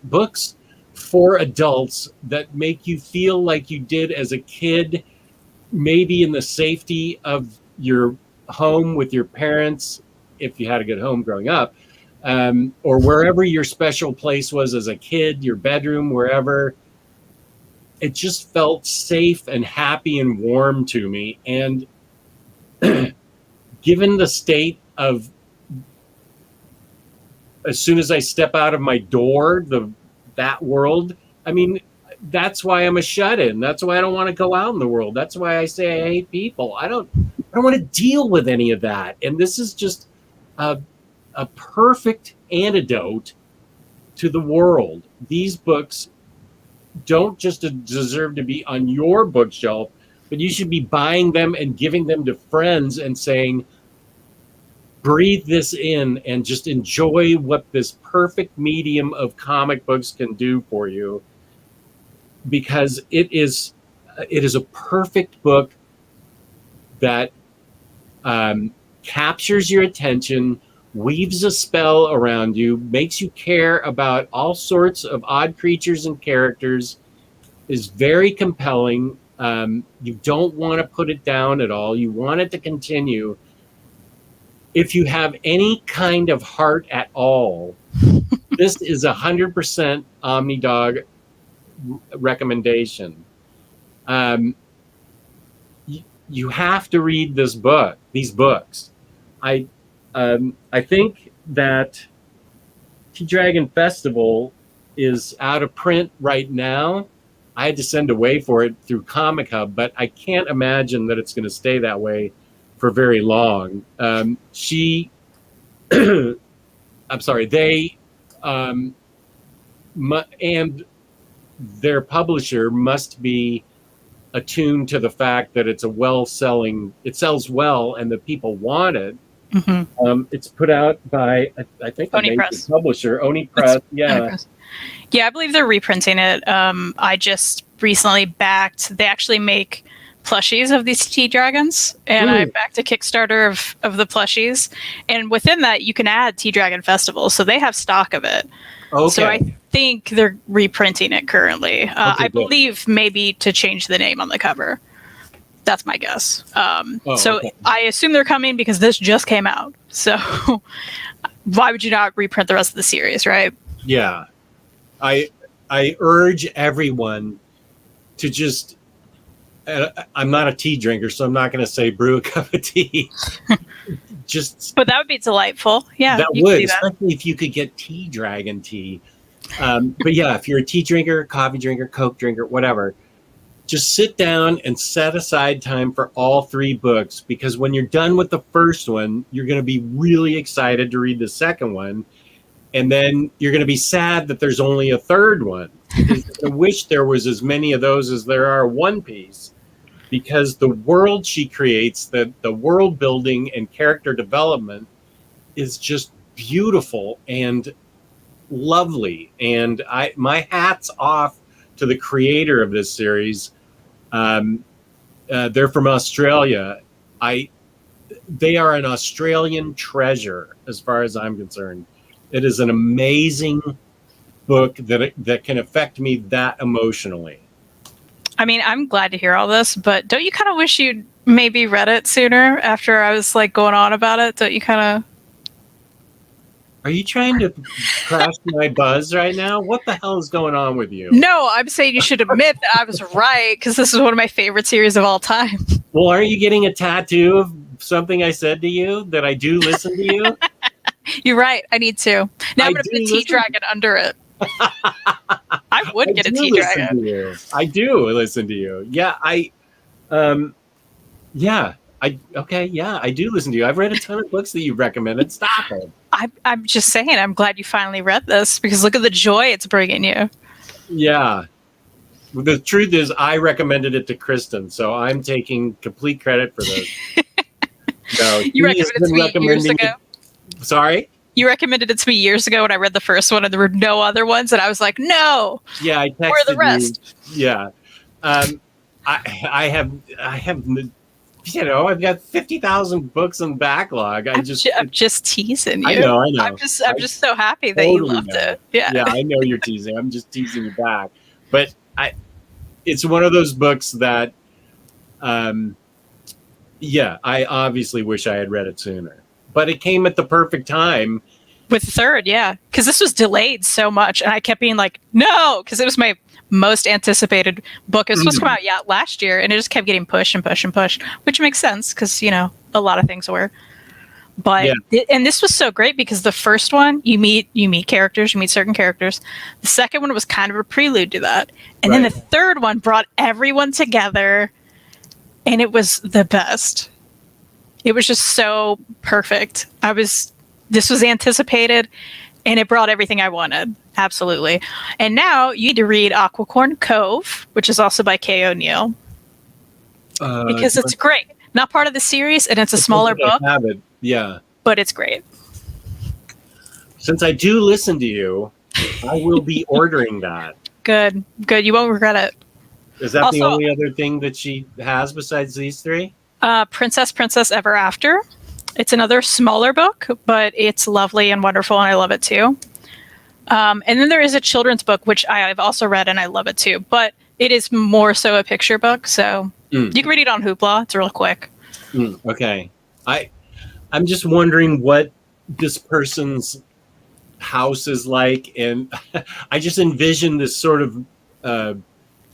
books for adults that make you feel like you did as a kid, maybe in the safety of your home with your parents, if you had a good home growing up, or wherever your special place was as a kid, your bedroom, wherever. It just felt safe and happy and warm to me. And given the state of, as soon as I step out of my door, that world, I mean, that's why I'm a shut-in. That's why I don't want to go out in the world. That's why I say I hate people. I don't want to deal with any of that. And this is just a perfect antidote to the world. These books don't just deserve to be on your bookshelf, but you should be buying them and giving them to friends and saying, breathe this in and just enjoy what this perfect medium of comic books can do for you, because it is a perfect book that captures your attention, weaves a spell around you, makes you care about all sorts of odd creatures and characters, is very compelling. You don't want to put it down at all. You want it to continue. If you have any kind of heart at all, this is 100% OmniDog recommendation. You have to read these books. I think that T-Dragon Festival is out of print right now. I had to send away for it through Comic Hub, but I can't imagine that it's going to stay that way for very long. I'm sorry, they and their publisher must be attuned to the fact that it sells well, and that people want it. Mm-hmm. It's put out by, I think, a major publisher, Oni Press. Yeah, I believe they're reprinting it. I just recently backed. They actually make plushies of these T-Dragons, and I backed a Kickstarter of the plushies. And within that, you can add T-Dragon Festival, so they have stock of it. Okay. So I think they're reprinting it currently. I believe maybe to change the name on the cover. That's my guess. I assume they're coming because this just came out. So why would you not reprint the rest of the series, right? Yeah. I urge everyone to just... I'm not a tea drinker, so I'm not going to say brew a cup of tea. But that would be delightful. Yeah, that would, especially if you could get T-Dragon tea. But yeah, if you're a tea drinker, coffee drinker, Coke drinker, whatever, just sit down and set aside time for all 3 books, because when you're done with the first one, you're going to be really excited to read the second one. And then you're going to be sad that there's only a third one. I wish there was as many of those as there are One Piece, because the world she creates, the world building and character development is just beautiful and lovely. And my hat's off to the creator of this series. They're from Australia. They are an Australian treasure as far as I'm concerned. It is an amazing book that can affect me that emotionally. I mean, I'm glad to hear all this, but don't you kind of wish you'd maybe read it sooner after I was like going on about it? Don't you kind of... Are you trying to crash my buzz right now? What the hell is going on with you? No, I'm saying you should admit that I was right, because this is one of my favorite series of all time. Well, aren't you getting a tattoo of something I said to you, that I do listen to you? You're right. I need to. Now I'm going to put a T-Dragon under it. I would get a T-Dragon. I do listen to you. Yeah, I do listen to you. I've read a ton of books that you recommended. Stop it. I'm just saying, I'm glad you finally read this, because look at the joy it's bringing you. Yeah. The truth is, I recommended it to Kristen, so I'm taking complete credit for this. No, you recommended it to me years ago? Sorry? You recommended it to me years ago when I read the first one, and there were no other ones, and I was like, no. Yeah, I texted where are the rest? You. Yeah. I have, I've got 50,000 books in backlog. I'm just teasing you. I know. I'm just so happy that you loved it. Yeah. Yeah, I know you're teasing. I'm just teasing you back. But it's one of those books that, I obviously wish I had read it sooner. But it came at the perfect time. With the third, yeah. Because this was delayed so much. And I kept being like, no, because it was my most anticipated book. It was supposed to come out last year. And it just kept getting pushed and pushed and pushed, which makes sense because, a lot of things were. But, and this was so great because the first one, you meet characters, you meet certain characters. The second one was kind of a prelude to that. And then the third one brought everyone together. And it was the best. It was just so perfect. This was anticipated, and it brought everything I wanted. Absolutely. And now you need to read Aquacorn Cove, which is also by Kay O'Neill. Because it's great. Not part of the series, and it's a smaller book. I have it. Yeah. but it's great. Since I do listen to you, I will be ordering that. Good. You won't regret it. Is that Also, the only other thing that she has besides these three? Princess Ever After. It's another smaller book, but it's lovely and wonderful, and I love it too. And then there is a children's book, which I've also read, and I love it too. But it is more so a picture book, so you can read it on Hoopla. It's real quick. Okay. I'm just wondering what this person's house is like, and I just envision this sort of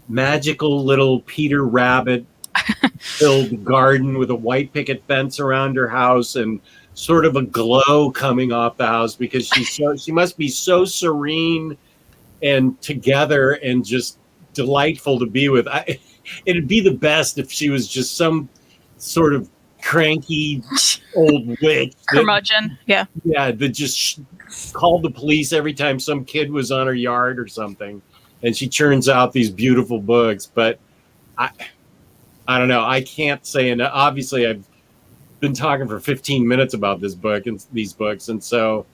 magical little Peter Rabbit filled garden with a white picket fence around her house and sort of a glow coming off the house, because she must be so serene and together and just delightful to be with. It'd be the best if she was just some sort of cranky old witch Curmudgeon. Yeah, that just called the police every time some kid was on her yard or something, and she churns out these beautiful books. But I don't know. I can't say enough. Obviously, I've been talking for 15 minutes about this book and these books, and so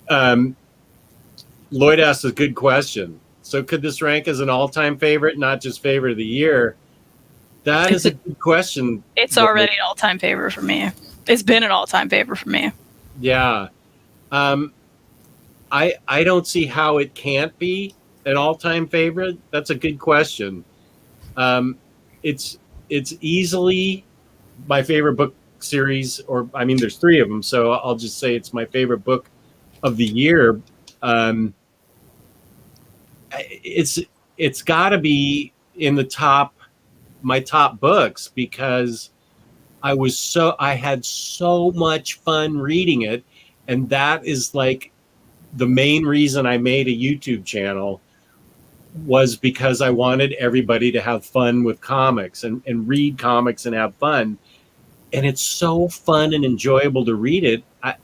Lloyd asked a good question. So could this rank as an all-time favorite, not just favorite of the year? That is a good question. It's already an all-time favorite for me. It's been an all-time favorite for me. Yeah. I don't see how it can't be an all-time favorite. That's a good question. It's easily my favorite book series, or I mean, there's three of them, so I'll just say it's my favorite book of the year. It's got to be in my top books, because I had so much fun reading it, and that is like the main reason I made a YouTube channel, was because I wanted everybody to have fun with comics and read comics and have fun. And it's so fun and enjoyable to read it. I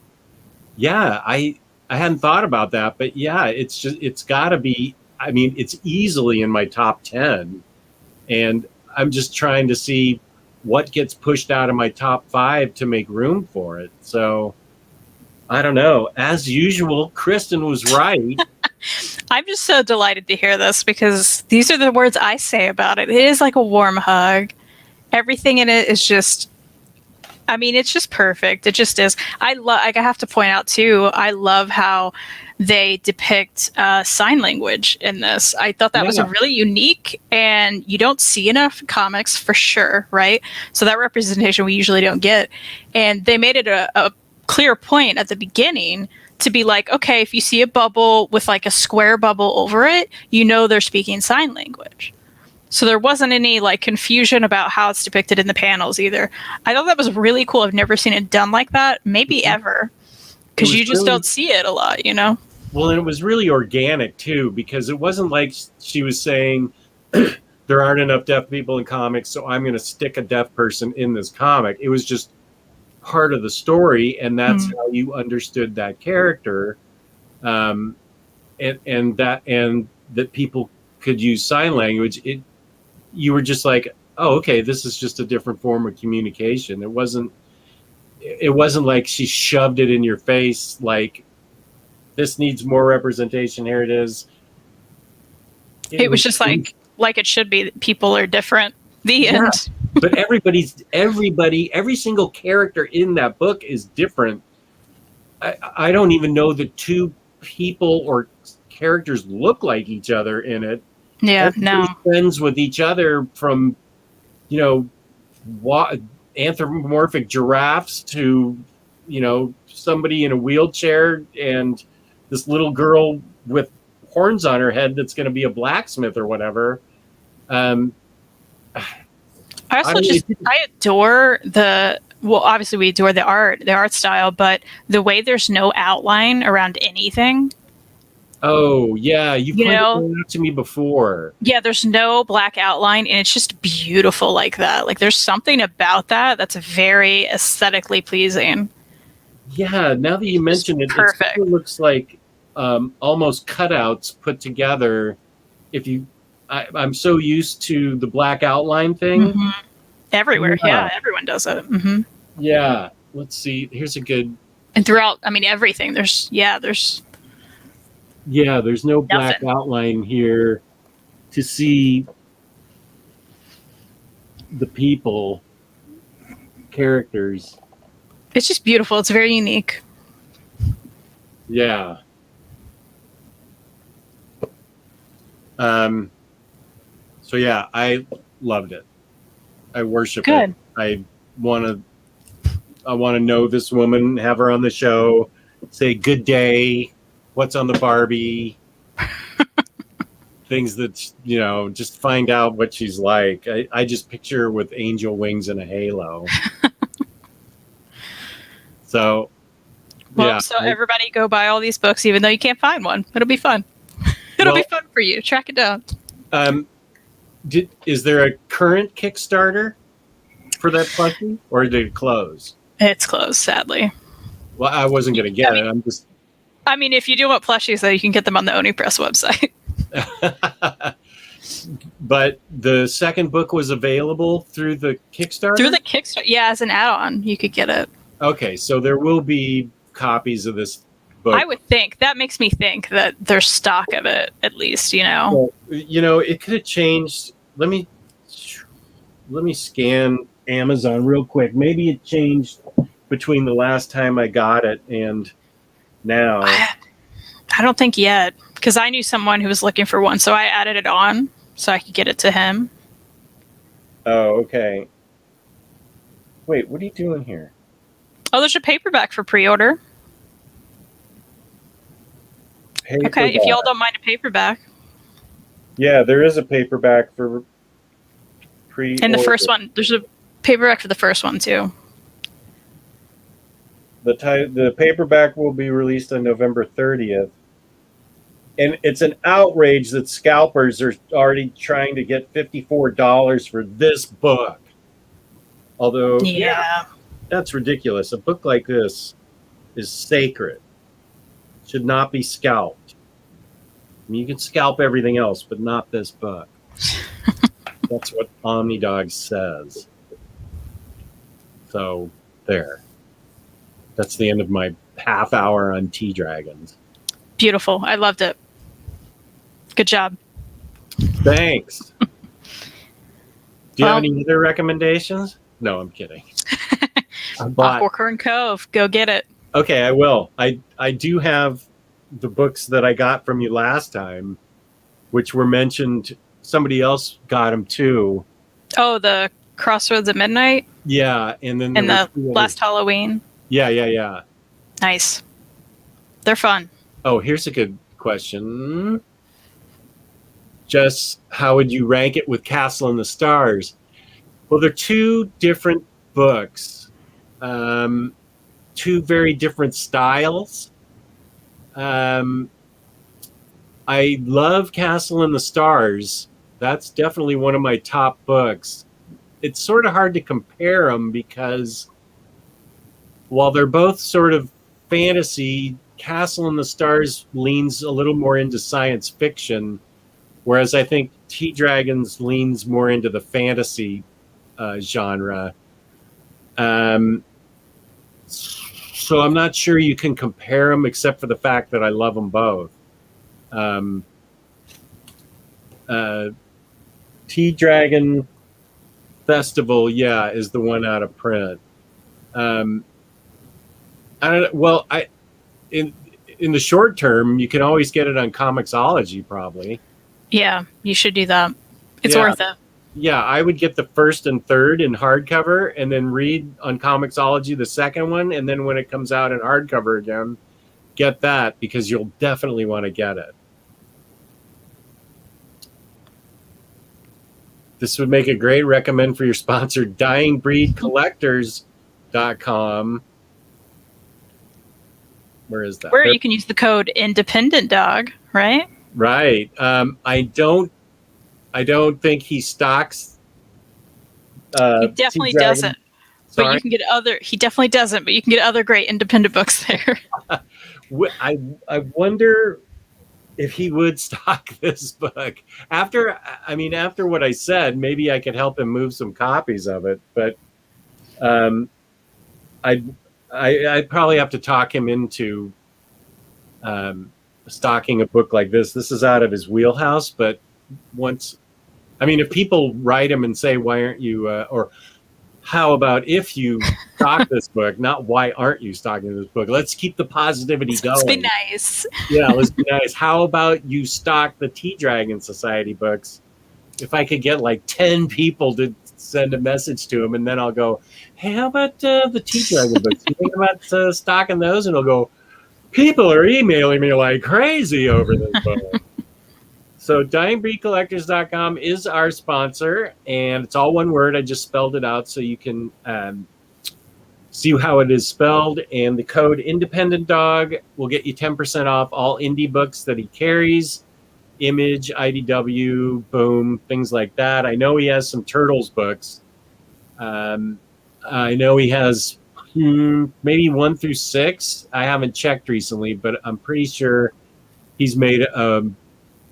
hadn't thought about that, but yeah, it's got to be. I mean, it's easily in my top 10, and I'm just trying to see what gets pushed out of my top 5 to make room for it. So I don't know. As usual, Kristen was right. I'm just so delighted to hear this, because these are the words I say about it. It is like a warm hug. Everything in it is just, I mean, it's just perfect. It just is. I have to point out too, I love how they depict sign language in this. I thought that was really unique, and you don't see enough comics for sure, right? So that representation we usually don't get. And they made it a clear point at the beginning to be like, okay, if you see a bubble with like a square bubble over it, you know they're speaking sign language. So there wasn't any like confusion about how it's depicted in the panels either. I thought that was really cool. I've never seen it done like that, maybe ever, because you just don't see it a lot, you know? Well, and it was really organic too, because it wasn't like she was saying there aren't enough deaf people in comics, so I'm going to stick a deaf person in this comic. It was just part of the story, and that's how you understood that character, and that people could use sign language. You were just like, oh, okay, this is just a different form of communication. It wasn't like she shoved it in your face like, this needs more representation, here it is. It was just like it should be. People are different. The end. But every single character in that book is different. I don't even know the two people or characters look like each other in it. Yeah, Everybody's friends with each other, from anthropomorphic giraffes to somebody in a wheelchair and this little girl with horns on her head that's going to be a blacksmith or whatever. I adore obviously we adore the art style, but the way there's no outline around anything. Oh yeah, you've pointed that out to me before. Yeah, there's no black outline, and it's just beautiful like that. Like there's something about that's very aesthetically pleasing. Yeah, now that you mention it, perfect. It looks like almost cutouts put together. I'm so used to the black outline thing. Mm-hmm. Everywhere, yeah, everyone does it. Mm-hmm. Yeah, let's see. Here's a good. And throughout, I mean, everything. There's no black Nothing. outline here to see the people, characters. it's just beautiful. It's very unique. Yeah. So yeah, I loved it. I worship Good. it. I want to know this woman, have her on the show, say good day, what's on the Barbie, things that, just find out what she's like. I just picture her with angel wings and a halo. So, Well, yeah. so everybody go buy all these books, even though you can't find one. It'll be fun. It'll be fun for you. Track it down. Is there a current Kickstarter for that plushie, or did it close? It's closed, sadly. Well, I wasn't going to get it. I'm just. I mean, if you do want plushies, though, you can get them on the OmniPress website. But the second book was available through the Kickstarter? Through the Kickstarter, yeah, as an add-on, you could get it. Okay, so there will be copies of this book. I would think. That makes me think that there's stock of it, at least, Well, it could have changed. Let me scan Amazon real quick. Maybe it changed between the last time I got it and now. I don't think yet, because I knew someone who was looking for one, so I added it on so I could get it to him. Oh, okay. Wait, what are you doing here? Oh, there's a paperback for pre-order. Okay, if y'all don't mind a paperback. Yeah, there is a paperback for pre-order. And the first one, there's a paperback for the first one, too. The paperback will be released on November 30th. And it's an outrage that scalpers are already trying to get $54 for this book. Although, Yeah. that's ridiculous. A book like this is sacred. Should not be scalped. I mean, you can scalp everything else, but not this book. That's what OmniDog says. So, there. That's the end of my half hour on Tea Dragons. Beautiful. I loved it. Good job. Thanks. Do you have any other recommendations? No, I'm kidding. Aquacorn Cove. Go get it. Okay, I will. I do have the books that I got from you last time, which were mentioned. Somebody else got them too. Oh, the Crossroads at Midnight? Yeah, and then the last Halloween? Yeah. Nice. They're fun. Oh, here's a good question. Just how would you rank it with Castle in the Stars? Well, they're two different books. Two very different styles. I love Castle in the Stars. That's definitely one of my top books. It's sort of hard to compare them because while they're both sort of fantasy, Castle in the Stars leans a little more into science fiction, whereas I think Tea Dragons leans more into the fantasy genre. So I'm not sure you can compare them except for the fact that I love them both. Tea Dragon Festival, is the one out of print. I don't know. Well, in the short term, you can always get it on Comixology, probably. Yeah, you should do that. It's worth it. Yeah, I would get the first and third in hardcover and then read on Comixology the second one. And then when it comes out in hardcover again, get that because you'll definitely want to get it. This would make a great recommend for your sponsor, DyingBreedCollectors.com. Where is that? Where you can use the code Independent Dog, right? Right. I don't think he stocks. He definitely doesn't. Sorry? But you can get other. He definitely doesn't. But you can get other great independent books there. I wonder if he would stock this book after what I said. Maybe I could help him move some copies of it. But I'd probably have to talk him into stocking a book like this. This is out of his wheelhouse, but if people write him and say, why aren't you, or how about if you stock this book, not why aren't you stocking this book? Let's keep the positivity going. Let's be nice. Yeah, let's be nice. How about you stock the Tea Dragon Society books? If I could get like 10 people to send a message to him, and then I'll go, hey, how about the Tea Dragon books? You think about stocking those? And he'll go, people are emailing me like crazy over this book. So DyingBreedCollectors.com is our sponsor, and it's all one word. I just spelled it out so you can see how it is spelled. And the code Independent Dog will get you 10% off all indie books that he carries. Image, IDW, Boom, things like that. I know he has some Turtles books. I know he has maybe 1 through 6. I haven't checked recently, but I'm pretty sure he's made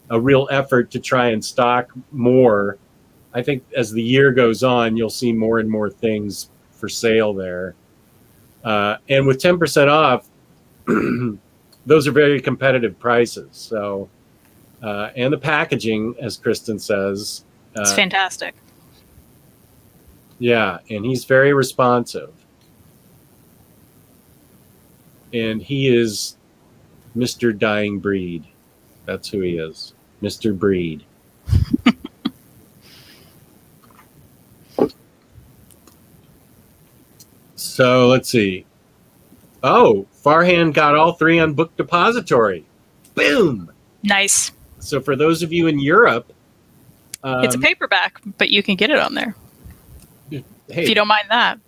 a real effort to try and stock more. I think as the year goes on, you'll see more and more things for sale there. And with 10% off, those are very competitive prices. So, and the packaging, as Kristen says, It's fantastic. Yeah, and he's very responsive. And he is Mr. Dying Breed. That's who he is. Mr. Breed. So let's see. Oh, Farhan got all 3 on Book Depository. Boom! Nice. So for those of you in Europe... it's a paperback, but you can get it on there. Hey, if you don't mind that.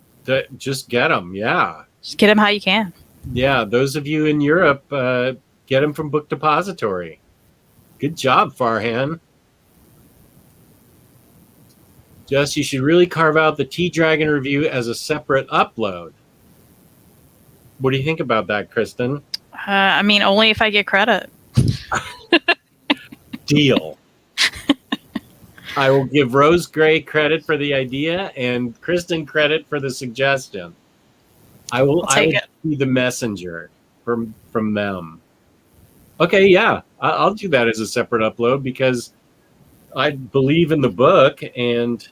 Just get them, yeah. Just get them how you can. Yeah, those of you in Europe, get them from Book Depository. Good job, Farhan. Jess, you should really carve out the Tea Dragon review as a separate upload. What do you think about that, Kristen? Only if I get credit. Deal. I will give Rose Gray credit for the idea and Kristen credit for the suggestion. I will be the messenger from them. Okay, yeah, I'll do that as a separate upload because I believe in the book, and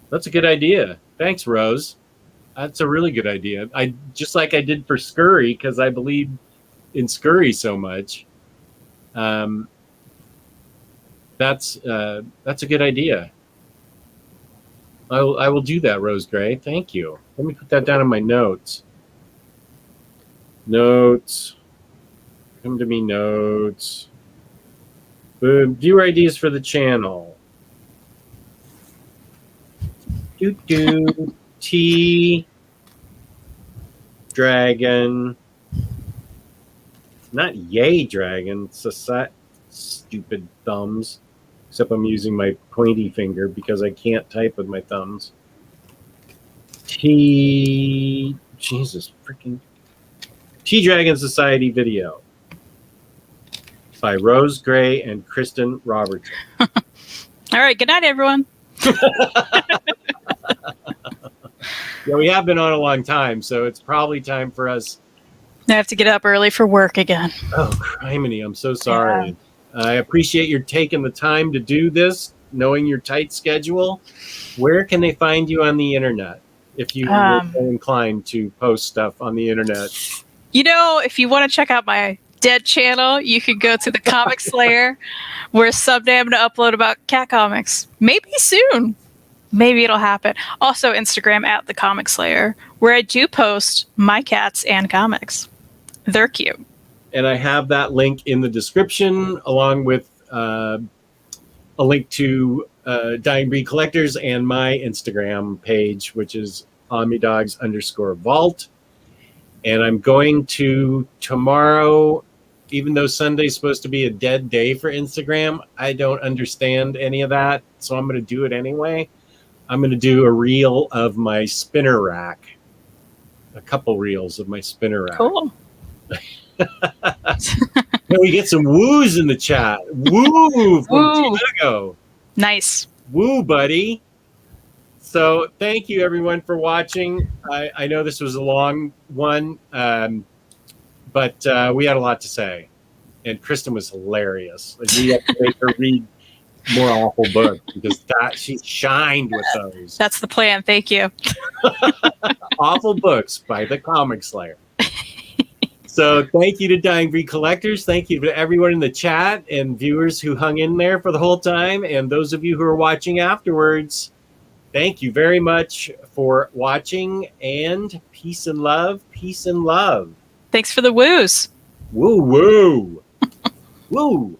that's a good idea. Thanks, Rose. That's a really good idea. I just like I did for Scurry because I believe in Scurry so much. That's a good idea. I will do that, Rose Gray. Thank you. Let me put that down in my notes. Notes. Come to me, notes. Boom. Viewer ideas for the channel. Tea Dragon. Not Yay Dragon. Stupid thumbs. Except I'm using my pointy finger because I can't type with my thumbs. Jesus freaking Tea Dragon Society video by Rose Gray and Kristen Robertson. All right, good night, everyone. Yeah, we have been on a long time, so it's probably time for us. I have to get up early for work again. Oh, criminy, I'm so sorry. Yeah. I appreciate your taking the time to do this, knowing your tight schedule. Where can they find you on the internet if you are inclined to post stuff on the internet? If you want to check out my dead channel, you can go to the Comic Slayer, where someday I'm going to upload about cat comics. Maybe soon. Maybe it'll happen. Also, Instagram at the Comic Slayer, where I do post my cats and comics. They're cute. And I have that link in the description, along with a link to Dying Breed Collectors and my Instagram page, which is OmniDogs_vault. And I'm going to tomorrow, even though Sunday's supposed to be a dead day for Instagram, I don't understand any of that. So I'm going to do it anyway. I'm going to do a reel of my spinner rack. A couple reels of my spinner rack. Cool. We get some woos in the chat. Woo from Chicago. Nice. Woo, buddy. So thank you everyone for watching. I know this was a long one, but we had a lot to say, and Kristen was hilarious. Like, we had to make her read more awful books because she shined with those. That's the plan. Thank you. Awful books by the Comic Slayer. So thank you to Dying Breed Collectors. Thank you to everyone in the chat and viewers who hung in there for the whole time. And those of you who are watching afterwards, thank you very much for watching, and peace and love. Peace and love. Thanks for the woos. Woo, woo. Woo.